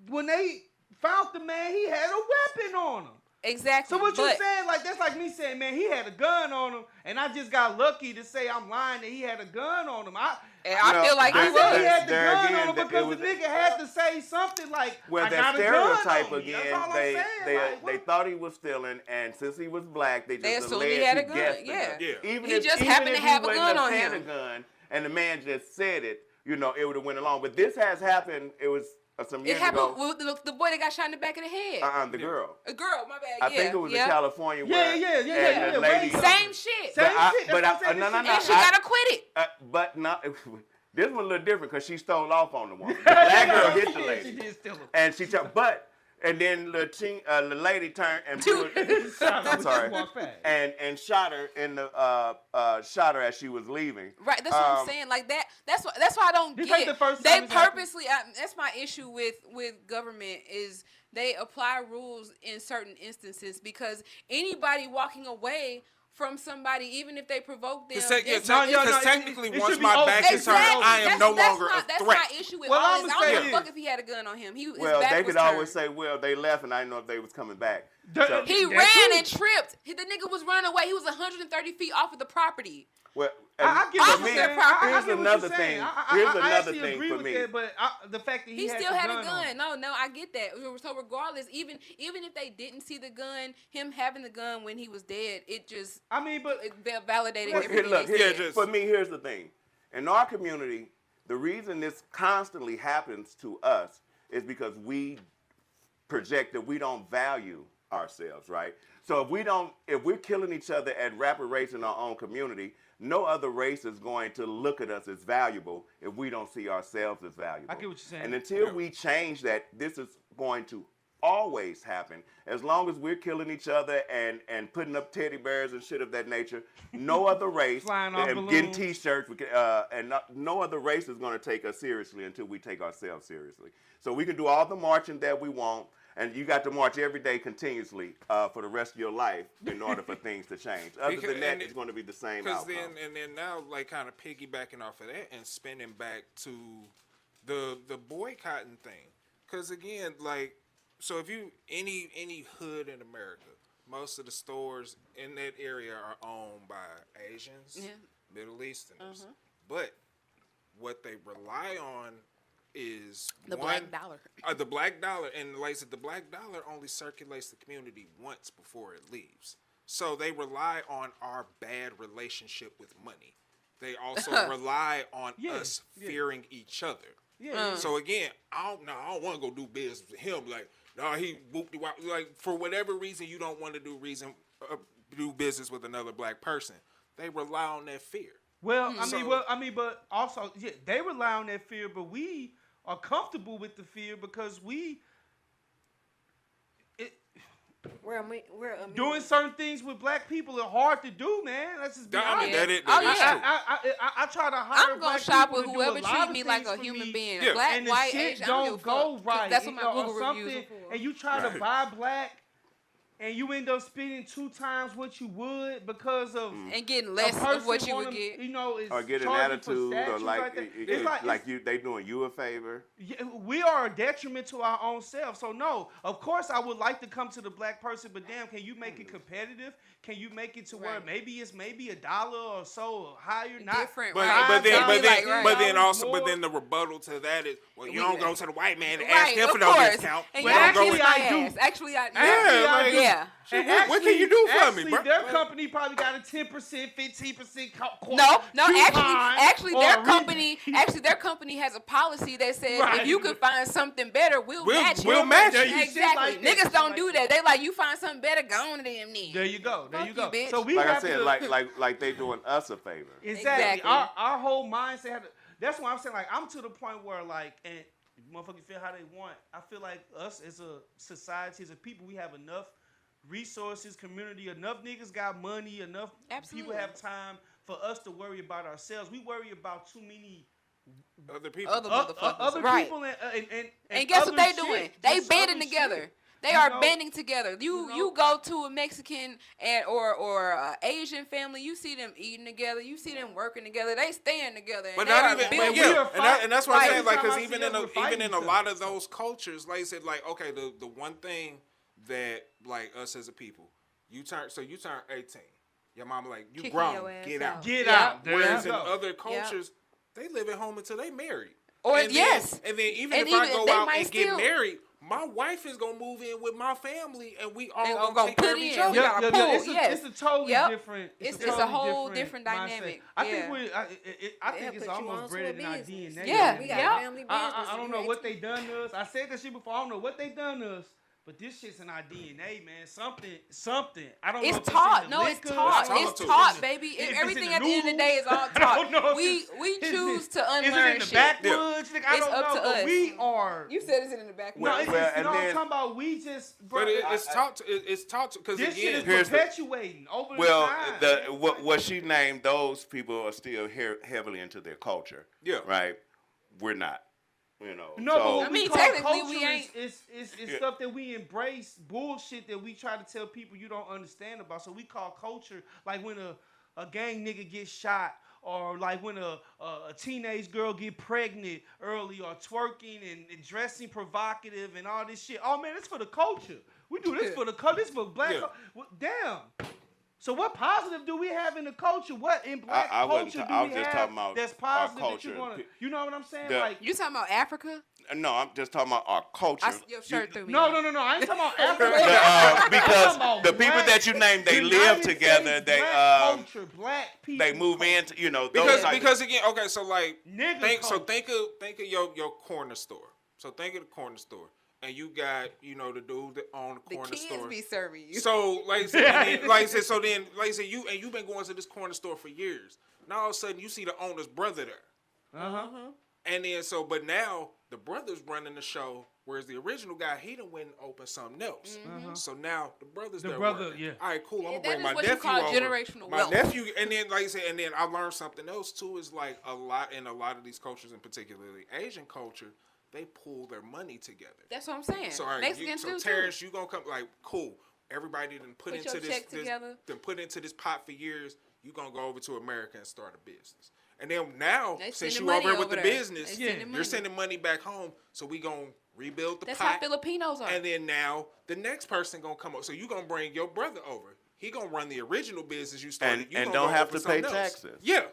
When they found the man, he had a weapon on him. Exactly. So what you but saying? Like that's like me saying, man, he had a gun on him, and I just got lucky to say I'm lying that he had a gun on him. I feel like I he said he was. had the There gun again, on him it because was- the nigga had to say something like, Well, I that got a gun stereotype on me. That's again, all I'm they saying. Like, they thought he was stealing, and since he was black, they They just assumed he alleged had a he gun, guessed the yeah. gun. Yeah. Even He if, just even happened if to have he a wouldn't gun on said him. a gun, and the man just said it, it would have went along. But this has happened. It was some It years happened ago. with the boy that got shot in the back of the head. The girl. A girl, my bad. I think it was in California. Where, Yeah, and the yeah. lady. Same Same shit. Same But shit. That's what I'm saying. no. And she got acquitted. But not. This one a little different because she stole off on the woman. The black girl hit the She lady. did steal him. And she and then the lady turned and I'm sorry, and shot her in the shot her as she was leaving. Right, that's what I'm saying. Like that. That's why I don't This get. ain't the first They time it's happened. purposely. That's my issue with government is they apply rules in certain instances because anybody walking away from somebody, even if they provoke them, Because technically, it once should my be back over. is turned, I am no longer a That's threat. my issue with Well, all this. I'ma I don't say give a fuck this. if he had a gun on him. His Well, back they was could turned. always say, well, they left and I didn't know if they was coming back. The- He That's ran true. and tripped. The nigga was running away. He was 130 feet off of the property. Well, I get Off what of you're their saying. property. I Here's get what another you're saying. thing. I Here's actually another thing agree for with me. that, but the fact that He had still the had a on gun. him. No, I get that. So regardless, even if they didn't see the gun, him having the gun when he was dead, it just I mean, but it validated Look, everything Look, they here, said. for me, here's the thing. In our community, the reason this constantly happens to us is because we project that we don't value ourselves, right? So if we're killing each other at rapid rates in our own community, no other race is going to look at us as valuable if we don't see ourselves as valuable. I get what you're saying. And until we change that, this is going to always happen. As long as we're killing each other and putting up teddy bears and shit of that nature, no other race Flying off and getting balloons. T-shirts no other race is going to take us seriously until we take ourselves seriously. So we can do all the marching that we want. And you got to march every day continuously for the rest of your life in order for things to change. Other than that, it's going to be the same outcome. Then now, like, kind of piggybacking off of that and spinning back to the boycotting thing. Because again, like, so if you any hood in America, most of the stores in that area are owned by Asians, Middle Easterners, but what they rely on is The black dollar. The black dollar, and like I said, the black dollar only circulates the community once before it leaves. So they rely on our bad relationship with money. They also rely on us fearing each other. yeah, So again, I don't want to go do business with him. Like, no, he whooped you out. Like, for whatever reason, you don't want to do business with another black person. They rely on that fear. Well, I mean, but also, they rely on that fear, but we are comfortable with the fear because we're doing certain things with black people are hard to do, man. Let's just be honest. That is I try to hire I'm gonna black shop people with to do a whoever lot treat of me like things a for human me, being. Yeah. Black, and the white, shit Asian, I don't don't give a go fuck. right. That's what my or Google reviews something, are for. and you try to buy black, and you end up spending 2 times what you would because of And getting a less of person what you would wanna, get. You know, is Or get an charging attitude, for or statues like that. It's like they doing you a favor. yeah, we are a detriment to our own self. So no, of course I would like to come to the black person, but damn, can you make it competitive? Can you make it to where Right. maybe it's maybe $1 or so higher? Not Different, But right. but then $5, but then $10 also more. but then the rebuttal to that is, well, you don't go to the white man and Right, ask him of for no course. discount. And You you don't go actually with, I do. Actually, I like, yeah. And what can you do for me, actually, bro? their company probably got a 10%, 15% No, coupon actually, or their a company, rebate. their company has a policy that says Right. if you could find something better, we'll match we'll it. match it. Exactly. Shit like that, Niggas shit don't like do that. that. They like, you find something better, go on to them then. There you go. There Fuck you go. you, bitch. So we Like I have said, to, like they doing us a favor. Exactly. Exactly. Our whole mindset. That's why I'm saying, like, I'm to the point where, like, and motherfuckers feel how they want. I feel like us as a society, as a people, we have enough resources, community, enough niggas got money, enough Absolutely. people have time for us to worry about ourselves. We worry about too many other people. Other motherfuckers. other right. people And guess what other they shit. doing? They Just banding other together. shit. They You are know? banding together. You go to a Mexican or Asian family, you see them eating together, you see them working together. They staying together. But and they not are even, building. we are and that's what I'm fighting. saying. Like, because Every time I even see us, we're even in a fighting lot each of those cultures, like I said, like, okay, the one thing that, like, us as a people, you turn 18. Your mama like, you Kicking grown, your ass get out. out. Get Yeah. out. There Whereas you in go. other cultures, they live at home until they married. Or and yes. then, and then even And if I even go they out might and still- get married, my wife is gonna move in with my family, and we all They gonna gonna take put care of in. each We other. got a pool, It's yes. a totally Yep. different. It's a totally whole different mindset. dynamic. I Yeah. think I think it's put you almost onto bred a in our business. DNA. Yeah. We got Yeah. a family business. I don't know what they done to us. I said that shit before. I don't know what they done to us, But this shit's in our DNA, man. Something. I don't know. It's If taught. It's in the No, it's liquor. taught. taught It's too. taught, baby. If it's in Everything the at the end of the day is all I don't know taught. if We it's- choose to Is it unlearn in the shit. backwoods? Nigga, I It's don't up know. to But us. we are. You said it's in the back. No, Well, it's well, just, you and know what I'm then- talking about? We just, bro. But it's taught to. It's taught to because This shit is again, Here's the- perpetuating over Well, the time. what she named, those people are still heavily into their culture. Yeah. Right. We're not. You know. No, so, but what I we mean, call technically, culture we ain't- is Yeah. stuff that we embrace, bullshit that we try to tell people you don't understand about. So we call culture like when a gang nigga gets shot, or like when a teenage girl get pregnant early, or twerking and dressing provocative and all this shit. Oh man, it's for the culture. We do this for the culture. This for black. Yeah. Damn. So what positive do we have in the culture? What in black I wasn't culture ta- I do was we just have talking about that's our positive that you culture. want to? You know what I'm saying? The- Like. You talking about Africa? No, I'm just talking about our culture. Your shirt threw me. No, off. I ain't talking about Africa. Because about the people black- that you named, they United live together. States They black culture, black people. they move culture. into those because again, okay, so like Nigga think culture. think of your corner store. So think of the corner store, and you got the dude that own the The corner kids store. be serving you. So like I said, and then, like I said, so then like I said, you've been going to this corner store for years. Now all of a sudden you see the owner's brother there. And then but now the brother's running the show, whereas the original guy he done went and opened something else. So now the brother's there brother, working. yeah. All right, cool. I'm that gonna bring is my what you nephew call over. generational My wealth. nephew, and then like I said, and then I learned something else too. Is like a lot of these cultures, and particularly Asian culture, they pull their money together. That's what I'm saying. So, all right, Mexicans do Terrence, you gonna come like cool. Everybody done put Put into your this, check together. then put into this pot for years. You gonna go over to America and start a business. And then now, They since sending you over money here with over the there. business, They sending money. you're sending money back home. So we gonna rebuild the That's pot. how Filipinos are. And then now the next person gonna come up. So you gonna bring your brother over. He gonna run the original business you started. You and gonna don't go have over to pay something else. taxes. Yeah.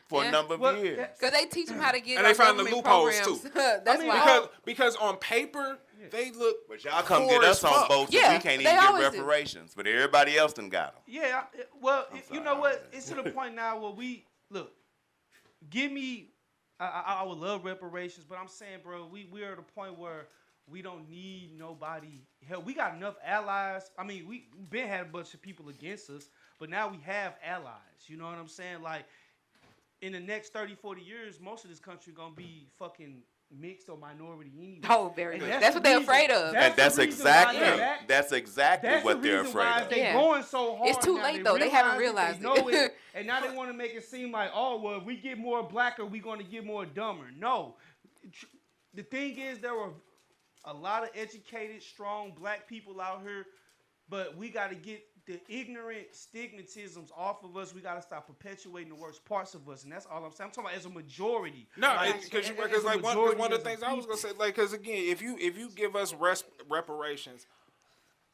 for Yeah. a number of Well, years. Because they teach them how to get And they our find the government loopholes, programs. too. That's mean, why. Because on paper they look. But y'all come poor get as us on fuck. boats, Yeah, and we can't they even get always do. reparations. But everybody else done got them. Yeah, well, you sorry, know what? I'm It's to the point now where we look. Give me, I would love reparations, but I'm saying, bro, we are at a point where we don't need nobody. Hell, we got enough allies. I mean, we've been had a bunch of people against us, but now we have allies. You know what I'm saying? Like, in the next 30, 40 years, most of this country gonna be fucking mixed or minority anyway. Oh, very And much. that's That's the what they're reason- afraid of. And that's the reason why exactly that's what the they're reason afraid why of. they Yeah. going so hard. It's too now. late, though. They haven't realized realize it. They know it, and now they want to make it seem like, oh, well, if we get more blacker, we're going to get more dumber. No. The thing is, there were a lot of educated, strong black people out here, but we got to get the ignorant stigmatisms off of us. We got to stop perpetuating the worst parts of us, and that's all I'm saying. I'm talking about as a majority. No, Like, because as a like one majority of the as a things I was gonna say, like, because again, if you give us reparations,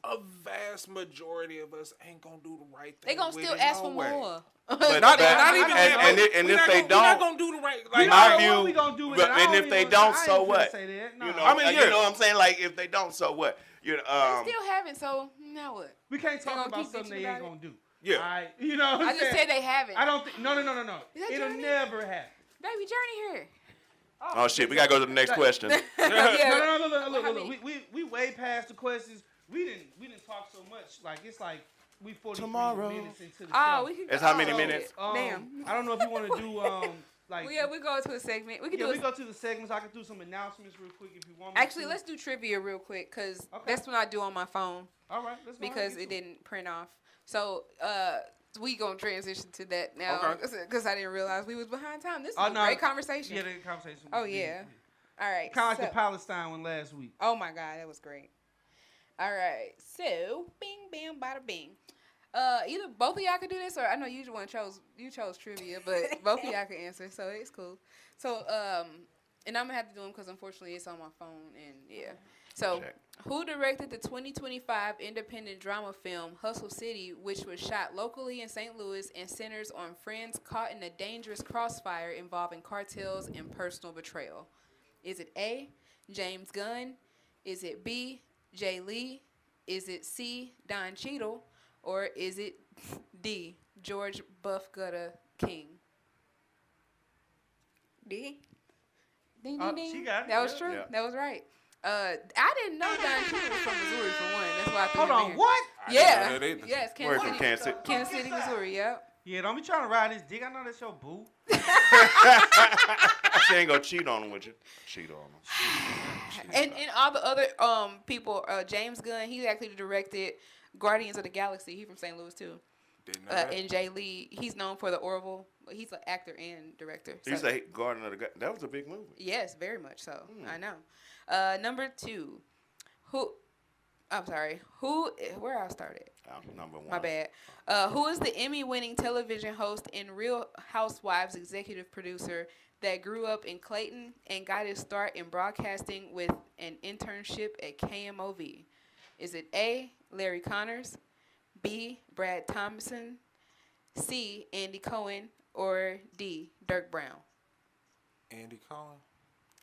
a vast majority of us ain't gonna do the right thing. They gonna with still it, ask no for way. more. But, Not even and, that. and, but and we if not they gonna- we not don't, gonna do the right. You Like, know my what view, we gonna do with but- it? I and don't if they even- don't, I ain't so finna what? say that. No. you know, I mean, you yeah. know what I'm saying? Like, if they don't, so what? You know, They still haven't, so now what? We can't talk gonna about keep something bitching they ain't about gonna do. Yeah. All right? You know what I'm I just saying? said they haven't. I don't think. No. Is that It'll Journey? never happen. Baby Journey here. oh shit, we gotta go to the next question. Yeah. No. Look. how many? We way past the questions. We didn't talk so much. Like it's like we 43 Tomorrow. minutes into the Oh, show. we can. That's how many oh, minutes? Damn. I don't know if you want to do like. Well, yeah, we go to a segment. We can Yeah, do. we go to the segments. I can do some announcements real quick if you want me Actually, to. let's do trivia real quick because Okay. that's what I do on my phone All right, let's go ahead because and it get to didn't print off. So we gonna transition to that now Okay. because I didn't realize we was behind time. This is Oh, a no. great conversation. Yeah, the conversation. Oh yeah. All right. Kind of like so- the Palestine one last week. Oh my God, that was great. All right, so bing, bam, bada, bing. Either both of y'all could do this, or I know you chose trivia, but both of y'all can answer, so it's cool. So and I'm gonna have to do them because unfortunately it's on my phone, and yeah. So Check. who directed the 2025 independent drama film Hustle City, which was shot locally in St. Louis and centers on friends caught in a dangerous crossfire involving cartels and personal betrayal? Is it A, James Gunn? Is it B, Jay Lee? Is it C, Don Cheadle? Or is it D, George Buff Gutta King? D. Ding, Oh, ding, ding. she got it, That was yeah. true. Yeah. That was right. I didn't know Don Q was from Missouri for one. That's why I threw Hold him on, in here. what? Yeah. that either. Yes, Where Kansas from City. Kansas City? Kansas City, Missouri. Yep. Yeah, don't be trying to ride this dick. I know that's your boo. She ain't gonna cheat on him with you. Cheat on him. And all the other people, James Gunn, he actually directed Guardians of the Galaxy. He's from St. Louis too. Didn't know that. And Jay Lee, he's known for the Orville. He's an actor and director. You So- say Garden of the that was a big movie. Yes, very much so. I know. Number 2, where I started? Number 1. My bad. Who is the Emmy-winning television host and Real Housewives executive producer that grew up in Clayton and got his start in broadcasting with an internship at KMOV? Is it A, Larry Connors, B, Brad Thompson, C, Andy Cohen, or D, Dirk Brown? Andy Cohen.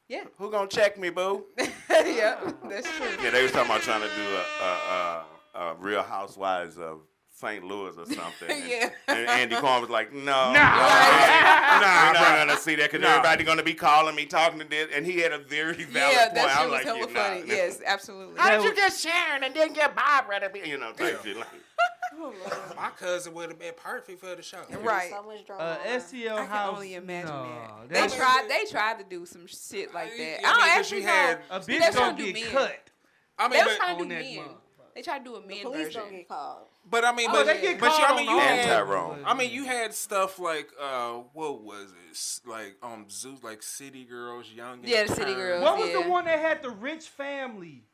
Yeah. Who gonna check me, boo? Yeah, that's true. Yeah, they was talking about trying to do a Real Housewives of St. Louis or something. Yeah. And Andy Cohen was like, no. Nah. We're not gonna see that because everybody gonna be calling me, talking to this, and he had a very valid Yeah, point. that shit I'm was like, hella you're funny. not. Yes, absolutely. How did you get Sharon and then get Barbara to be, type shit like. My cousin would have been perfect for the show. Right. So much drama. STL I can House. only imagine no, that. They tried to do some shit like that. Yeah, I don't 'cause actually you know. had- A They bitch was gonna trying to do get men. cut. I They mean, was trying to on do that men. motherfucker. They tried to do a The men police version. gonna get called. but I mean, Oh, they get but called I mean, on you all had, of Tyrone. them. I mean, you had stuff like, what was it? Like Zoo, like City Girls, Young. and Yeah, the City Turned. Girls. What was Yeah. the one that had the rich family?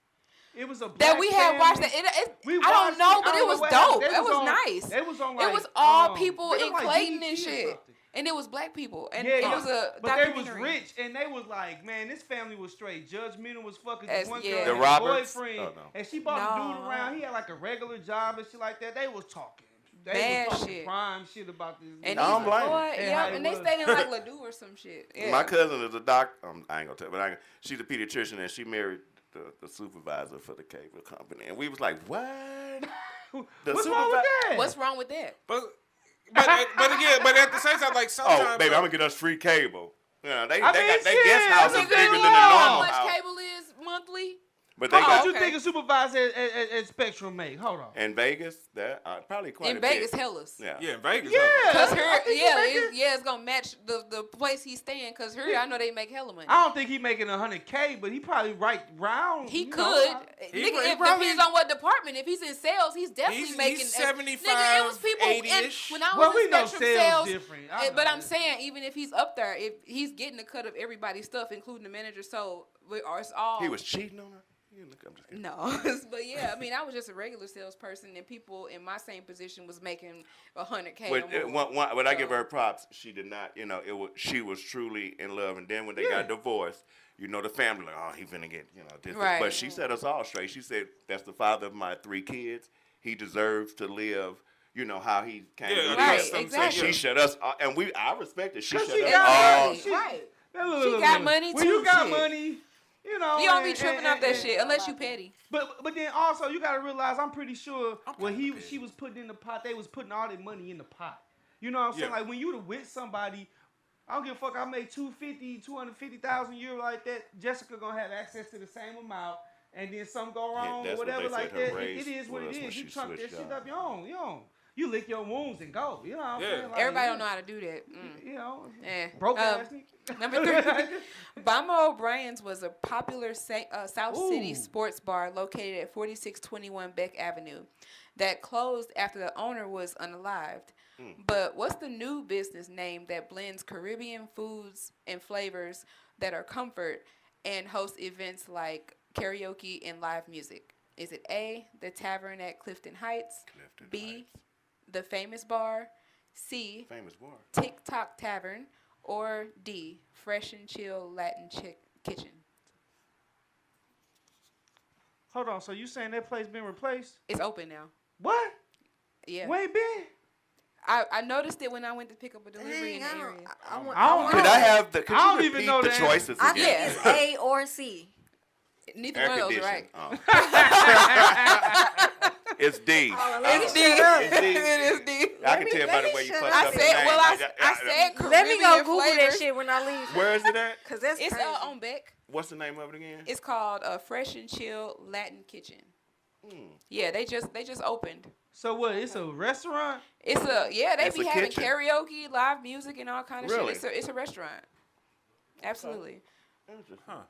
It was a black That we had watched family. that. We I watched don't know, it. but I it don't was know what dope. happened. They It was on- nice. They was on It like was all people they was in like Clayton BET and or shit. something. And it was black people. And Yeah, it was a but they was documentary. rich, and they was like, man, this family was straight. Judge Minna was fucking As- one yeah. girl, The and Roberts? boyfriend, Oh, no. and she bought the No. dude around. He had like a regular job and shit like that. They was talking. They Bad was talking shit. prime shit about this. And I don't these- blame 'em. boy, And yeah, how and it they was. stayed in like Ladue or some shit. Yeah. My cousin is a doctor. I ain't gonna tell, but she's a pediatrician, and she married the supervisor for the cable company. And we was like, what? What's wrong with that? What's wrong with that? But again, but at the same time, like sometimes. Oh, baby, I'm gonna get us free cable. Yeah, they I got mean, their shit, guest house that's is a bigger good than the law. How normal much house. cable is monthly? But they How got much you okay. think a supervisor at Spectrum make? Hold on. in Vegas, that probably quite In a Vegas, bit. hellas. Yeah. Yeah, in Vegas. Yeah. Cause I her, think he yeah, making- it's gonna match the place he's staying. Cause her, I know they make hella money. I don't think he making 100K, but he probably right round. He you could. know, He Nigga, it probably- depends on what department. If he's in sales, he's definitely He's making 75, Nigga, it was people. And 80-ish. when I was Well, in we know Spectrum sales sales, different. I but know I'm that. saying even if he's up there, if he's getting a cut of everybody's stuff, including the manager, so it's all. He was cheating on her. I'm just kidding. No, but yeah, I mean, I was just a regular salesperson, and people in my same position was making 100K. or more. When I give So- her props, she did not. She was truly in love, and then when they got divorced, the family like, oh, he finna get this. Right. But she set us all straight. She said that's the father of my 3 kids. He deserves to live. How he came Yeah, to right, live. exactly. And she shut us, and I respect it. She 'Cause shut she us got all. money. Right. Look, She look, got look. money When too, you got shit. money, You don't be and- tripping and- off that and- shit unless you petty. But then also you gotta realize, I'm pretty sure when she was putting in the pot, they was putting all their money in the pot. You know what I'm saying? Yeah. Like when you with somebody, I don't give a fuck. I make 250,000 euros like that. Jessica gonna have access to the same amount, and then something go wrong or that's what whatever they like said her that. raise It is what it was when is. You she trump that switched shit jobs. up your own. You lick your wounds and go. You know what I'm Yeah. saying? Like, Everybody don't know how to do that. You know, Eh. broke ass nigga. Number 3, Bama O'Brien's was a popular South City Ooh. sports bar located at 4621 Beck Avenue that closed after the owner was unalived. But what's the new business name that blends Caribbean foods and flavors that are comfort and hosts events like karaoke and live music? Is it A, the Tavern at Clifton Heights, B, the Famous Bar, C, Famous bar. TikTok Tavern, or D, Fresh and Chill Latin Kitchen? Hold on. So you saying that place been replaced? It's open now. What? Yeah. Where it been? I noticed it when I went to pick up a delivery in the area. Could I have the? Could I you don't even repeat know the the choices I again? think it's A or C. Neither Air one of those are conditioning. right. Oh. It's D. It's D. It's D. It is D. I can tell by the let way me you shut fucked up. up I the said, name. well, I said Caribbean Let me go Google flavors. that shit when I leave. Where is it at? Cause that's It's crazy. on Beck. What's the name of it again? It's called Fresh and Chill Latin Kitchen. Yeah, they just opened. So what? It's a restaurant. It's they It's be a having kitchen. karaoke, live music, and all kind of Really? shit. It's a restaurant. Absolutely. Huh.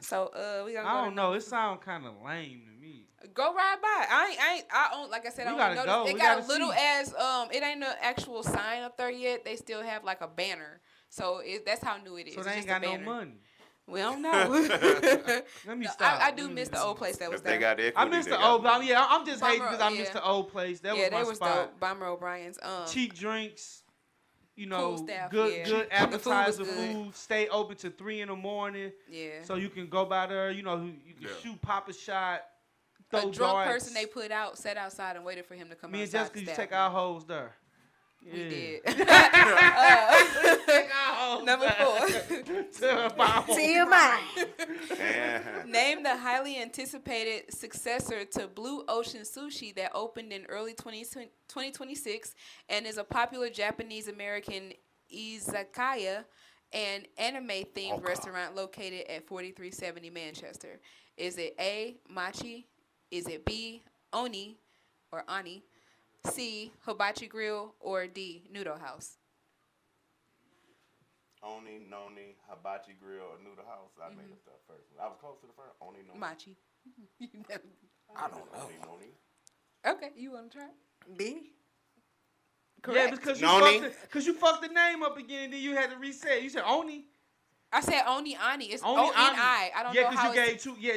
So we gonna. I don't know. It sounds kind of lame to me. Go ride by. I own, like I said, We I gotta don't go. know. It We got gotta a little see. as it ain't no actual sign up there yet. They still have like a banner. So that's how new it is. So It's they ain't just a got no banner. money. We don't know. Let me No, stop. I do miss the old place that was If they there. got equity, I miss they the got old. money. Yeah, I'm just hating Bomber, because I yeah. miss the old place. That Yeah, was they my was spot. dope. Bomber O'Brien's. Cheap drinks. You Cool know, staff, good yeah. good The food was appetizer good. food. Stay open to 3 in the morning. Yeah. So you can go by there. You know, you can Yeah. shoot, pop a shot. A Throw drunk darts. person they put out sat outside and waited for him to come Me and outside. Jessica to used to stab take him. our hoes there. We Yeah. did. Take our hoes Number there. 4. To the bottom. TMI. Uh-huh. Name the highly anticipated successor to Blue Ocean Sushi that opened in early 2026 and is a popular Japanese-American izakaya and anime-themed restaurant located at 4370 Manchester. Is it A, Machi? Is it B, Oni or Ani? C, Hibachi Grill? Or D, Noodle House? Oni, Noni, Hibachi Grill, or Noodle House. I made it up first. I was close to the first. Oni, Noni. Machi. I don't know. Oni, Noni. Okay, you want to try? B. Yeah, because Noni. you fucked the name up again, and then you had to reset. You said Oni. I said Oni Ani. It's Oni O-N-I. Ani. I don't Yeah, know because how you it's... gave two. Yeah,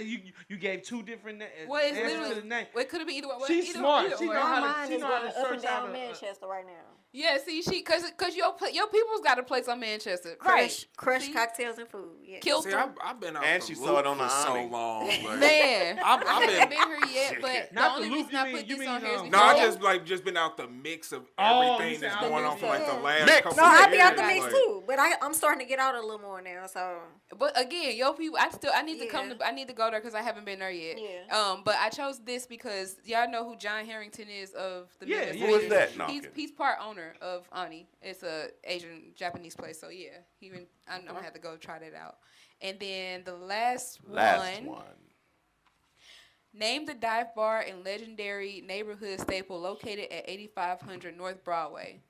you gave two different names. Well, it's answers literally... to the name. Well, it could have been either one. Well, She's either, smart. Either She or. know how My to- mind she is know how going to up search and down out Manchester right now. Yeah, see, cause your people's got a place on Manchester. Crush See? cocktails and food. Yeah. Killed See, them. I've been out And the she loop saw it on for the so Omni. long. Like, Man, I've I haven't been. been here yet, but Not the the only loop, reason I you put mean- this you on mean, here is no, No, I because just just been out the mix of Oh, everything you said that's out the going on mix. for like the Yeah. last Mix. couple No, of I years. be out the Like- mix too, but I'm starting to get out a little more now. So But again, your people, I need to come Yeah. to, I need to go there because I haven't been there yet. Yeah. But I chose this because y'all know who John Harrington is of the Yeah, Midwest yeah, Who is Region. that? No, I'm He's kidding. he's part owner of Ani. It's a Asian Japanese place. So yeah, I'm gonna have to go try that out. And then the last one. Name the dive bar and legendary neighborhood staple located at 8500 North Broadway.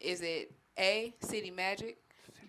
Is it A, City Magic,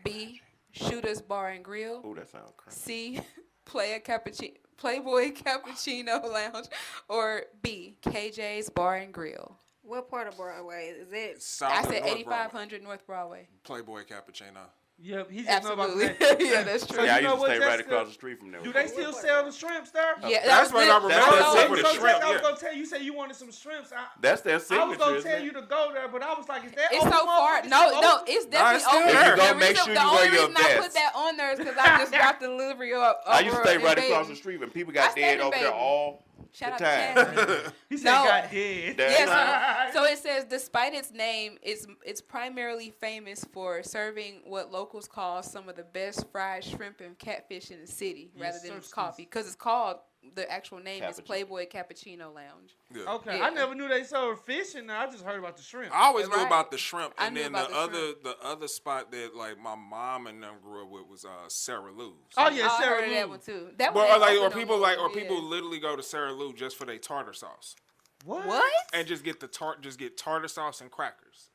B, Shooter's Bar and Grill, Oh, that sounds crazy. C, Playboy Cappuccino Lounge, or B, KJ's Bar and Grill? what part of Broadway is it? South I of said North 8500 North Broadway. Playboy Cappuccino. Yep, he just know about Absolutely. that. Yeah, that's true. So Yeah, I you know used to what, stay right Jessica? across the street from there. Do they still sell the shrimps there? Yeah, That's what I remember. That's I the told secret you. So shrimp, Jessica, I was yeah. gonna tell you, you said you wanted some shrimps. That's their I was signature. gonna isn't tell it? you to go there, but I was like, is that It's open, so far. motherfucker? No, Is it no, open? it's it's definitely still open. there. You The gotta make reason- sure the you only wear your reason I put vest. that on there is because I just got delivery up. I used to stay over right in across Baden. the street when people I got stayed dead in over there Baden. all Shout the out time. to Chad. He said No. got dead. That's Yes, so it says, despite its name, it's primarily famous for serving what locals call some of the best fried shrimp and catfish in the city, Yes, rather than sir, its coffee, because it's called, the actual name is Cappuccino. Playboy Cappuccino Lounge. Yeah. Okay, Yeah. I never knew they sold fish in there. I just heard about the shrimp. I always knew Right. about the shrimp, I and knew then about the other spot that like my mom and them grew up with was Sarah Lou's. Oh yeah, I Sarah heard of that Lou. one too. That But one ain't like, open no people more, like, or yeah. people literally go to Sarah Lou just for their tartar sauce, What? and just get tartar sauce and crackers.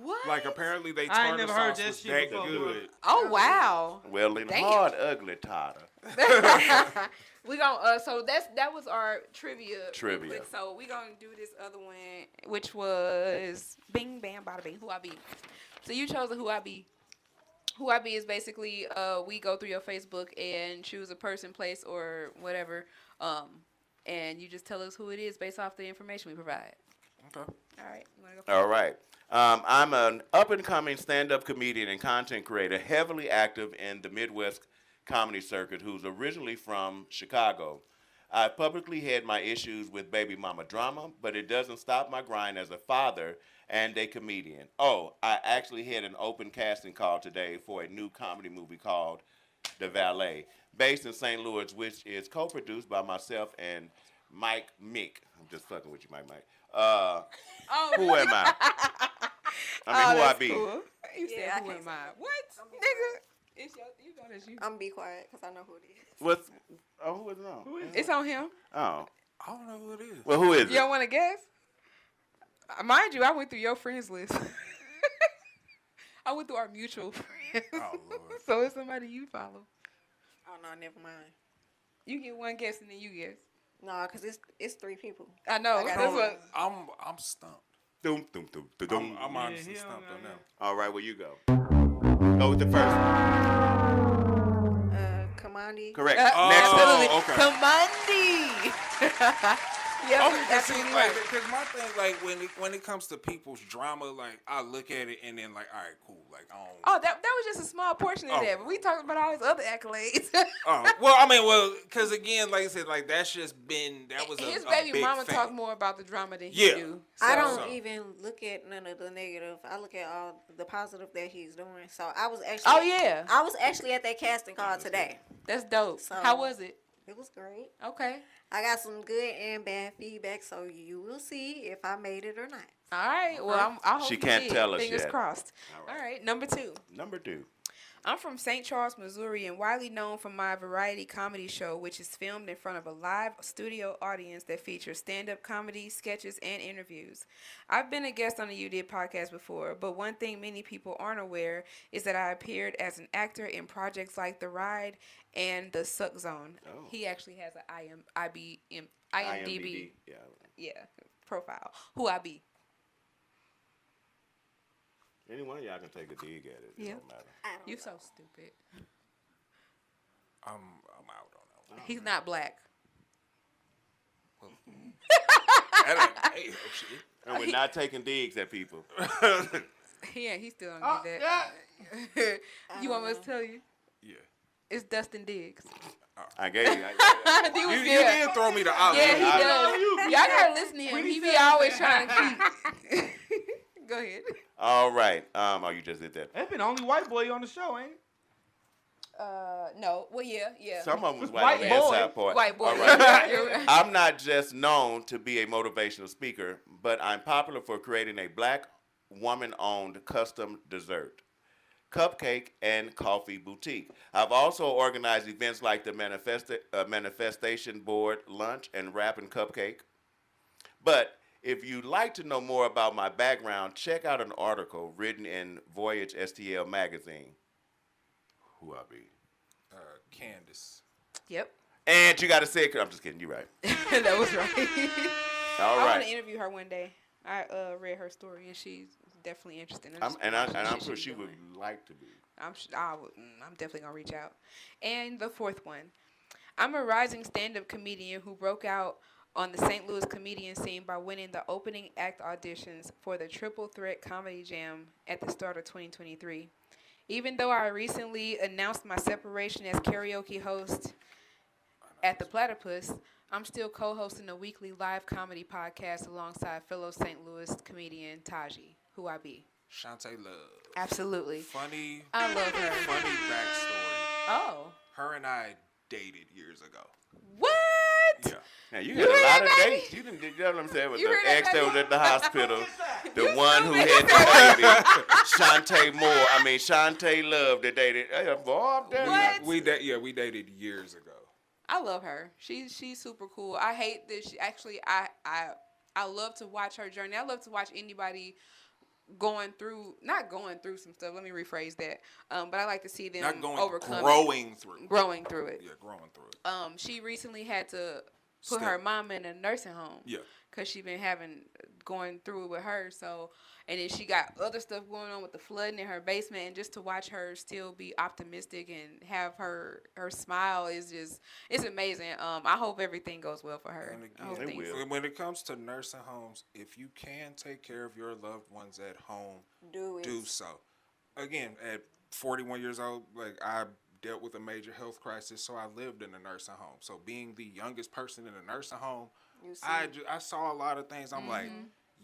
What? Like apparently they I ain't tartar never heard sauce that was shit that before. good. Oh wow. Well, in Damn. hard, ugly Tata. We gonna so that was our trivia. real Trivia. quick. So we gonna do this other one, which was Bing Bam Bada Bing. Who I be? So you chose a Who I Be. Who I Be is basically we go through your Facebook and choose a person, place, or whatever, and you just tell us who it is based off the information we provide. Okay. All right. You wanna go All right. I'm an up-and-coming stand-up comedian and content creator, heavily active in the Midwest comedy circuit, who's originally from Chicago. I publicly had my issues with baby mama drama, but it doesn't stop my grind as a father and a comedian. Oh, I actually had an open casting call today for a new comedy movie called The Valet, based in St. Louis, which is co-produced by myself and Mike Mick. I'm just fucking with you, Mike. Oh, Who am I? I mean, who I that's be? cool. You said Yeah, I who can't am say I? that. What, nigga? It's your. You know that's you. I'm be quiet because I know who it is. What's? Oh, who is it on? It's on him. Oh, I don't know who it is. well, who is You it? don't want to guess? Mind you, I went through your friends list. I went through our mutual friends. Oh, Lord. So it's somebody you follow. Oh no, never mind. You get one guess and then you guess. No, because it's 3 people. I know. I got That's it. what. I'm stumped. Doom, doom, doom, doom, doom. I'm honestly he stumped don't on know. them. All right, where you go? Go with the first one. Kamandi. Correct. Oh, Next one. okay. Commandi. Yeah, Okay, that's see, really like, right. because my thing, like, when it comes to people's drama, like, I look at it and then, like, all right, cool. Like, I don't. Oh, that was just a small portion of Oh. that. But we talking about all his other accolades. Well, I mean, because again, like I said, like, that's just been, that was His a baby big mama thing. talk more about the drama than he Yeah. do. I So- don't even look at none of the negative. I look at all the positive that he's doing. So I was actually. Oh yeah, I was actually at that casting call today. that's dope. So- How was it? It was great. Okay. I got some good and bad feedback, so you will see if I made it or not. All right. Well, I hope She you can't did. tell us Fingers yet. crossed. All All right. Number 2. Number 2. I'm from St. Charles, Missouri, and widely known for my variety comedy show, which is filmed in front of a live studio audience that features stand-up comedy, sketches, and interviews. I've been a guest on the UDID podcast before, but one thing many people aren't aware is that I appeared as an actor in projects like The Ride and The Suck Zone. Oh. He actually has an IMDb Yeah. profile. Who I be? Any one of y'all can take a dig at it. It Yeah. don't matter. You so stupid. I'm out on that one. He's not black. That ain't, hey, oh, shit. And we're not taking digs at people. Yeah, he still don't get that. You want me to tell you? Yeah. It's Dustin Diggs. I gave you. He was You there. did throw me the olive. Yeah, he I- does. Y'all gotta listen to him. He be always trying to keep. Go ahead. All right. Oh, you just did that. That's been the only white boy on the show, ain't it? No. Well, yeah. Some of them was white, White on the boy. inside part. White boy. All right. You're right. I'm not just known to be a motivational speaker, but I'm popular for creating a black woman-owned custom dessert, cupcake, and coffee boutique. I've also organized events like the Manifestation Board Lunch and Rap and Cupcake. But if you'd like to know more about my background, check out an article written in Voyage STL magazine. Who I be? Candace. Yep. And you got to say it. I'm just kidding. You're right. That was right. All I want right. to interview her one day. I read her story and she's definitely interesting. I'm sure she would like to be. I'm definitely gonna reach out. And the 4th one, I'm a rising stand-up comedian who broke out on the St. Louis comedian scene by winning the opening act auditions for the Triple Threat Comedy Jam at the start of 2023. Even though I recently announced my separation as karaoke host at the Platypus, I'm still co-hosting a weekly live comedy podcast alongside fellow St. Louis comedian Taji, who I be. Shantae Love. Absolutely. Funny. I love her. Funny backstory. Oh. Her and I dated years ago. What? Yeah. Now, you You had a heard lot that, of baby? dates. You didn't, you know what I'm saying? With You the heard that, ex that baby? was at the hospital, the You one who stupid. had the baby, Shantae Moore. I mean, Shantae Love that dated. Hey, boy, I'm telling you. What? We dated years ago. I love her. She's super cool. I hate this. I love to watch her journey. I love to watch anybody not going through some stuff. Let me rephrase that. But I like to see them Not going, overcome growing through. growing through it. Yeah, growing through it. She recently had to put her mom in a nursing home. Yeah. Cause she been going through it with her. So, and then she got other stuff going on with the flooding in her basement. And just to watch her still be optimistic and have her smile it's amazing. I hope everything goes well for her. And I hope again, It will. when it comes to nursing homes, if you can take care of your loved ones at home, do so. Again, at 41 years old, like I dealt with a major health crisis, so I lived in a nursing home. So being the youngest person in a nursing home, I saw a lot of things. I'm like,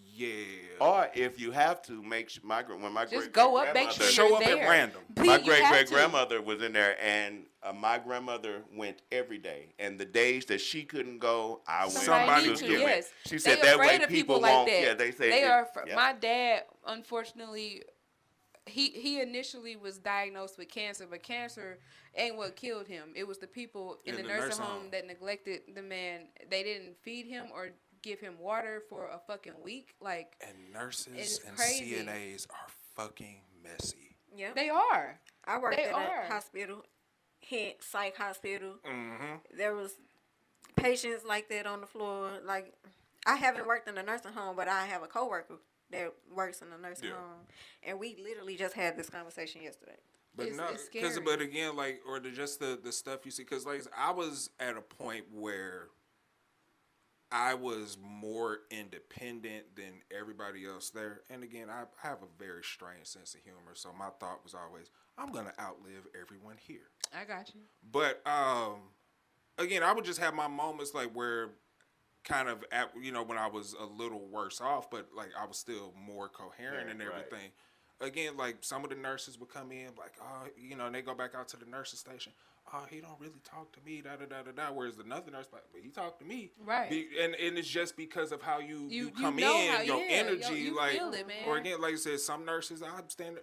Yeah. Or if you have to, make sure when my Just great go up, make grandmother- sure Show you're up at there. random. Pete, My you great have great to. grandmother was in there, and my grandmother went every day. And the days that she couldn't go, I went. Somebody need was to, doing it. yes. She said They that afraid way of people like won't. that. Yeah, they say they it- are. yeah. My dad, unfortunately, he initially was diagnosed with cancer, but cancer ain't what killed him. It was the people in the nursing home that neglected the man. They didn't feed him or give him water for a fucking week. Like, And nurses it's and crazy. CNAs are fucking messy. Yeah. they are. I worked They at are. a hospital, psych hospital. Mm-hmm. There was patients like that on the floor. Like, I haven't worked in a nursing home, but I have a coworker that works in a nursing home, and we literally just had this conversation yesterday. But It's- no, it's scary. but again, like, or just the stuff you see, because like I was at a point where I was more independent than everybody else there, and again, I have a very strange sense of humor, so my thought was always, I'm gonna outlive everyone here. I got you. But again, I would just have my moments like where kind of at, when I was a little worse off, but like I was still more coherent and everything. Again, like some of the nurses would come in like, and they go back out to the nurses station. Oh, he don't really talk to me, da da da da da. Whereas another nurse like, but he talked to me, Right. And it's just because of how you come know in, how- your yeah, energy, you like, feel it, man. or again, like I said, some nurses I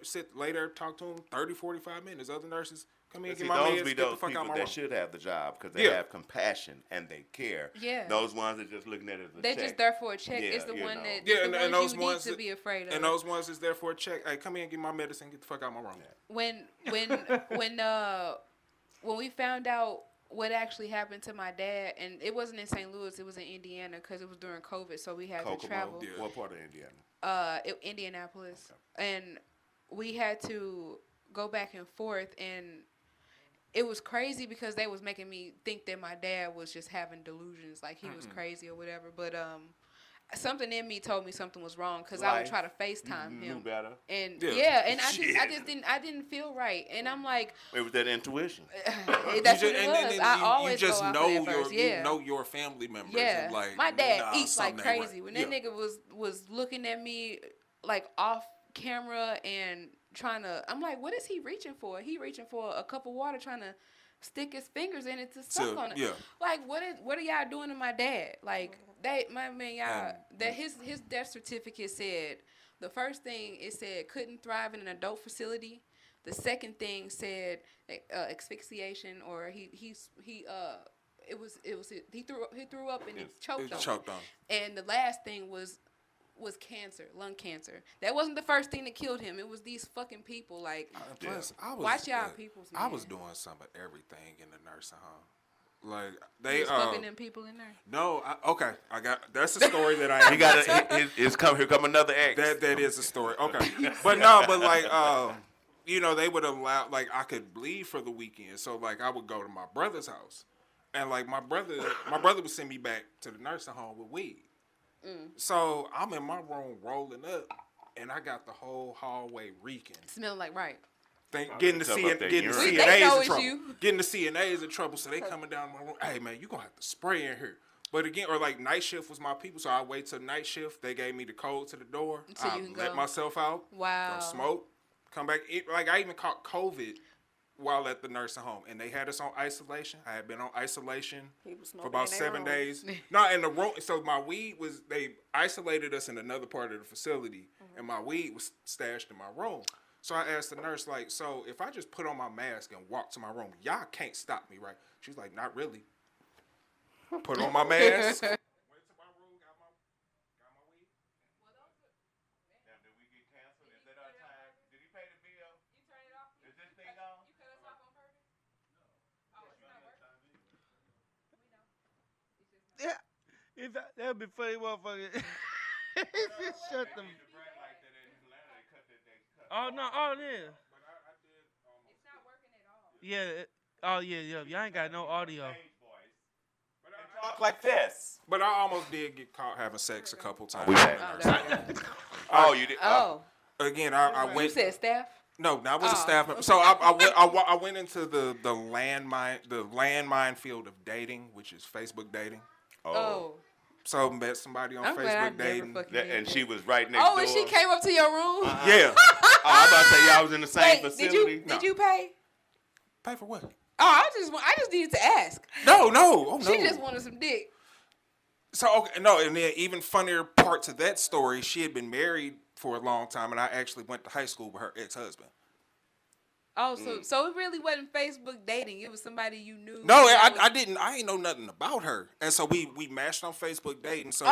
sit later, talk to them 30, 45 minutes. Other nurses come in, See, get my those meds, be get the those fuck out people my that room. should have the job because they Yeah. have compassion and they care. Yeah. Those ones that just looking at it as a They're check. just there for a check. Yeah, It's the you one know. that Yeah, it's and the those you ones need to that- be afraid of. And those ones is there for a check. Hey, come in, get my medicine, get the fuck out my room. When we found out what actually happened to my dad, and it wasn't in St. Louis, it was in Indiana because it was during COVID, so we had Kokomo, to travel. Yeah. what part of Indiana? Indianapolis, and we had to go back and forth, and it was crazy because they was making me think that my dad was just having delusions, like he was crazy or whatever. But something in me told me something was wrong because I would Life. try to FaceTime You him. knew better. And Yeah. and I didn't feel right, and I'm like, It was that intuition. that's You what just- it was. I always you just go off know of that first. Yeah. you know your family members. Yeah, And like, my dad nah, eats like something ain't crazy. right. When that nigga was looking at me like off camera and trying to, I'm like, what is he reaching for? He reaching for a cup of water, trying to stick his fingers in it to suck on it. yeah. Like, what are y'all doing to my dad? Like, my man, y'all, that his death certificate said, the first thing it said couldn't thrive in an adult facility. The second thing said asphyxiation, or he threw up and he choked on. Choked on. And the last thing was cancer, lung cancer. That wasn't the first thing that killed him. It was these fucking people. Like, Plus, watch y'all peoples, I man. was doing some of everything in the nursing home. Like He they was fucking them people in there. no, I got that's a story that I He got here come another ex. that is a story. Okay. But no, but like they would allow, like, I could bleed for the weekend. So like I would go to my brother's house. And like my brother would send me back to the nursing home with weed. So I'm in my room rolling up, and I got the whole hallway reeking. Smelling like right. Getting the Talking about that urine. They CNAs know in it's trouble. you. Getting the CNAs in trouble, so they coming down my room. Hey man, you gonna have to spray in here. But again, or like night shift was my people, so I wait till night shift. They gave me the code to the door. So I you can let go. myself out. Wow. Go smoke. Come back. Like I even caught COVID while at the nursing home, and they had us on isolation. I had been on isolation People for smoking about in their 7 room. days. No, in the room. So my weed was, they isolated us in another part of the facility, and my weed was stashed in my room. So I asked the nurse, like, so if I just put on my mask and walk to my room, y'all can't stop me, right? She's like, not really. Put on my mask. Went to my room, got my weed. Now, did we get canceled? Is that our time? Did he pay the bill? You turn it off. Is this thing on? You cut us off on purpose? No. Oh, it's not working. Yeah, that would be funny, motherfucker. Just shut them. Oh no! Oh yeah. It's not working at all. Yeah. Oh yeah. Y'all ain't got no audio. Talk like this. But I almost did get caught having sex a couple times. We had. Oh, there we go. Oh, you did. Oh, Again, I you went. said staff? No, that was a Oh. staff member. So I went into the landmine field of dating, which is Facebook dating. Oh. So met somebody on I'm glad I Facebook never dating. fucking did And that. she was right next door. Oh, and she came up to your room? Yeah. Oh, I was about to say y'all was in the same Wait, facility. did you pay? Pay for what? Oh, I just needed to ask. No. Oh, no. She just wanted some dick. So, okay, no, and then even funnier part to that story, she had been married for a long time, and I actually went to high school with her ex-husband. Oh, so it really wasn't Facebook dating. It was somebody you knew. No, I didn't. I ain't know nothing about her, and so we matched on Facebook dating. So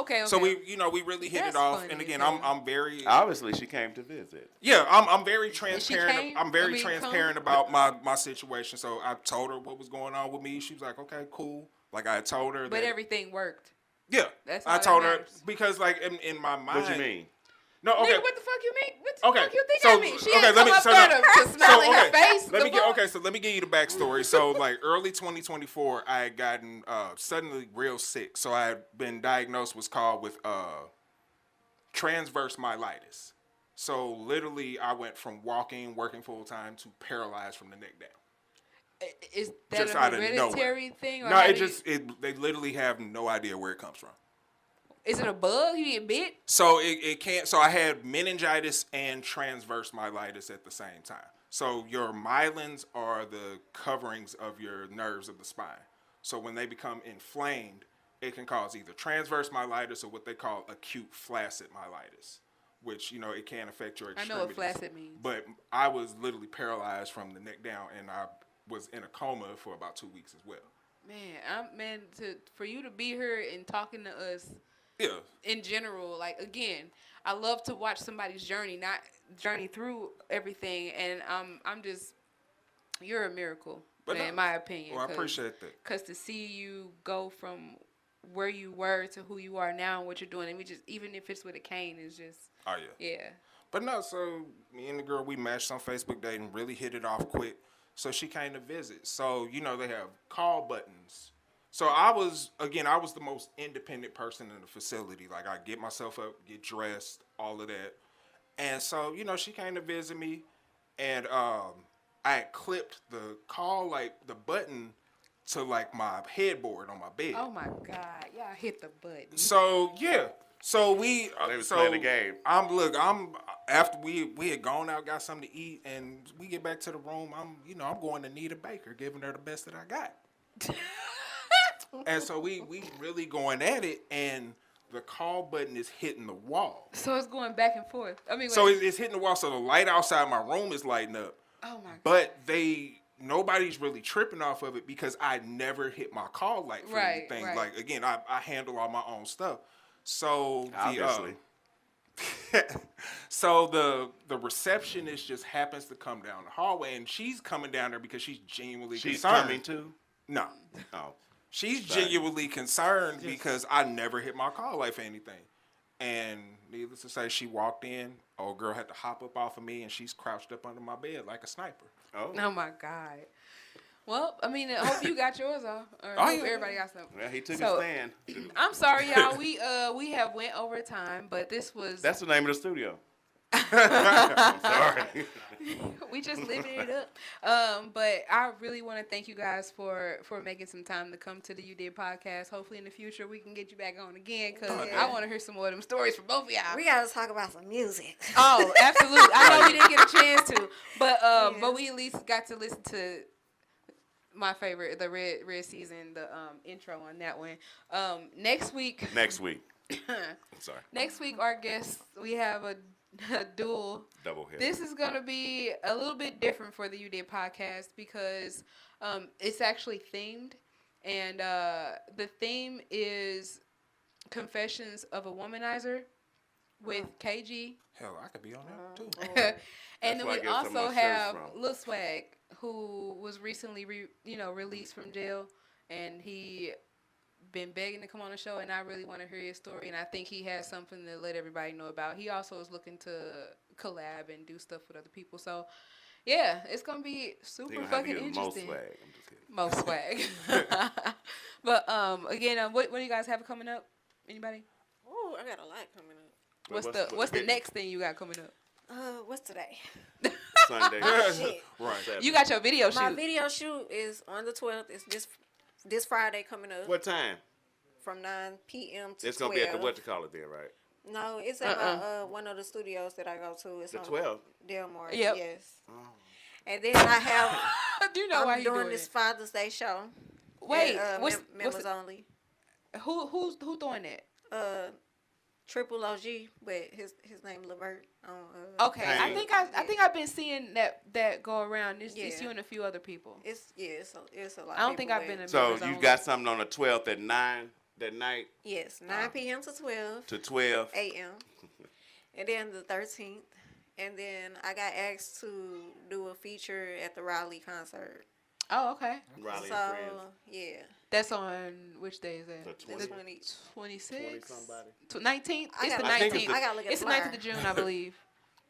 okay. So we really hit That's it off. funny And again, as hell. I'm very Obviously, she came to visit. yeah. I'm very transparent. came? I'm very I mean, transparent about my situation. So I told her what was going on with me. She was like, okay, cool. Like I told her. But that, everything worked. yeah, That's I all told that her matters. because like in my mind. What you mean? No, okay. Nigga, what the fuck you mean? What the Okay, fuck you think so- I mean? She okay, ain't let come me- up so there no- to smile in her face. So The fuck? let me give you the backstory. So like early 2024, I had gotten suddenly real sick. So I had been diagnosed with transverse myelitis. So literally, I went from working full time to paralyzed from the neck down. Is that Just a out of hereditary thing? Or No, how it do you- just they literally have no idea where it comes from. Is it a bug? You get bit? So it can't. So I had meningitis and transverse myelitis at the same time. So your myelins are the coverings of your nerves of the spine. So when they become inflamed, it can cause either transverse myelitis or what they call acute flaccid myelitis, which it can affect your I extremities. know what flaccid means. But I was literally paralyzed from the neck down, and I was in a coma for about 2 weeks as well. Man, for you to be here and talking to us. Yeah. In general, like again, I love to watch somebody's journey through everything, and I'm just, you're a miracle, in my opinion. Well, I appreciate that. Because to see you go from where you were to who you are now and what you're doing, and even if it's with a cane, is just. Oh yeah. Yeah. But no, so me and the girl, we matched on Facebook dating, really hit it off quick. So she came to visit. So they have call buttons. So I was the most independent person in the facility. Like I get myself up, get dressed, all of that. And so, she came to visit me, and I had clipped the call, like the button to like my headboard on my bed. Oh my God, y'all hit the button. So yeah. So we They was playing the game. I'm after we had gone out, got something to eat, and we get back to the room. I'm going to Nita Baker, giving her the best that I got. And so we really going at it, and the call button is hitting the wall. So it's going back and forth. I mean, So it's hitting the wall. So the light outside my room is lighting up. Oh my God. But nobody's really tripping off of it because I never hit my call light for anything. Right. Like again, I handle all my own stuff. So Obviously. so the receptionist just happens to come down the hallway, and she's coming down there because she's genuinely She's concerned. coming too. No. Oh. She's genuinely concerned because I never hit my call light for anything. And needless to say, she walked in. Old girl had to hop up off of me, and she's crouched up under my bed like a sniper. Oh my God. Well, I mean, I hope you got yours off. Or Oh, I hope yeah. everybody got something. Well, he took So, his stand. I'm sorry, y'all. We have went over time, but this was. That's the name of the studio. I'm sorry. We just living it up. But I really want to thank you guys for making some time to come to the UDID podcast. Hopefully in the future we can get you back on again, because I want to hear some more of them stories from both of y'all. We gotta talk about some music. Oh, absolutely. I know we didn't get a chance to, but we at least got to listen to my favorite, the Red Season, the intro on that one. Next week. Next week. Sorry. Next week, our guest, we have a dual. Double hit. This is going to be a little bit different for the UDID podcast because it's actually themed. And the theme is Confessions of a Womanizer with KG. Hell, I could be on that too. And then where I we get some of my also shirts have from. Lil Swag, who was recently released from jail, and he been begging to come on the show, and I really want to hear his story, and I think he has something to let everybody know about. He also is looking to collab and do stuff with other people. So yeah, it's gonna be super fucking interesting. Most swag. I'm just kidding. Most swag. But again, what do you guys have coming up? Anybody? Oh, I got a lot coming up. What's the next thing you got coming up? What's today? Sunday. Shit. Right. You got your video shoot. My video shoot is on the 12th. It's this Friday coming up. What time? from 9 p.m. to It's 12. gonna be at the what you call it then, right? No, it's at my, one of the studios that I go to. It's The on 12. Delmar. Yep. Yes. And then I have. Do you know why I'm you doing this Father's Day show. Wait, at, what's members it- only. who's doing that? Triple OG, but his name Levert. Okay, I think I've been seing that go around. It's Yeah. you and a few other people. It's a lot. I don't of think people, I've been but- in. So members you only. got something on the 12th at 9 that night Yes, 9 p.m. to 12 to 12. a.m. And then the 13th, and then I got asked to do a feature at the Raleigh concert. Oh, okay. Raleigh So and friends. yeah, That's on which day is that? The this 20. 26? somebody. 19th? I It's the gotta- I think 19th. I gotta look at It's the the 9th flyer. of June, I believe.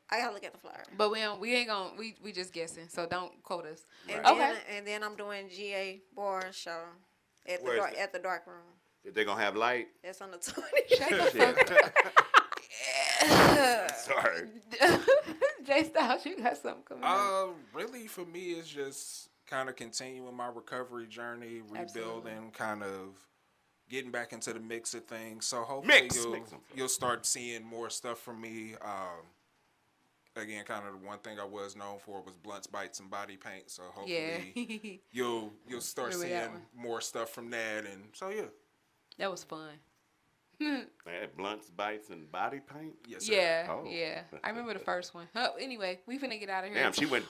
I gotta look at the flyer. But we ain't gonna we just guessing, so don't quote us. And Okay. then, and then I'm doing GA Bar show at the Where is dark, that? at the dark room. If they're gonna have light. That's on the 20th. Shut the Sorry. JSTYLZ, you got something coming up. Really for me, it's just kind of continuing my recovery journey, Absolutely. rebuilding, kind of getting back into the mix of things. So hopefully you'll start seeing more stuff from me. Again, kind of the one thing I was known for was blunts, bites, and body paint. So hopefully you'll start Remember that seeing one. more stuff from that. And so yeah. That was fun. They had blunts, bites, and body paint. Yes, sir. Yeah, Oh. yeah. I remember the first one. Anyway, we finna get out of here. Damn, she went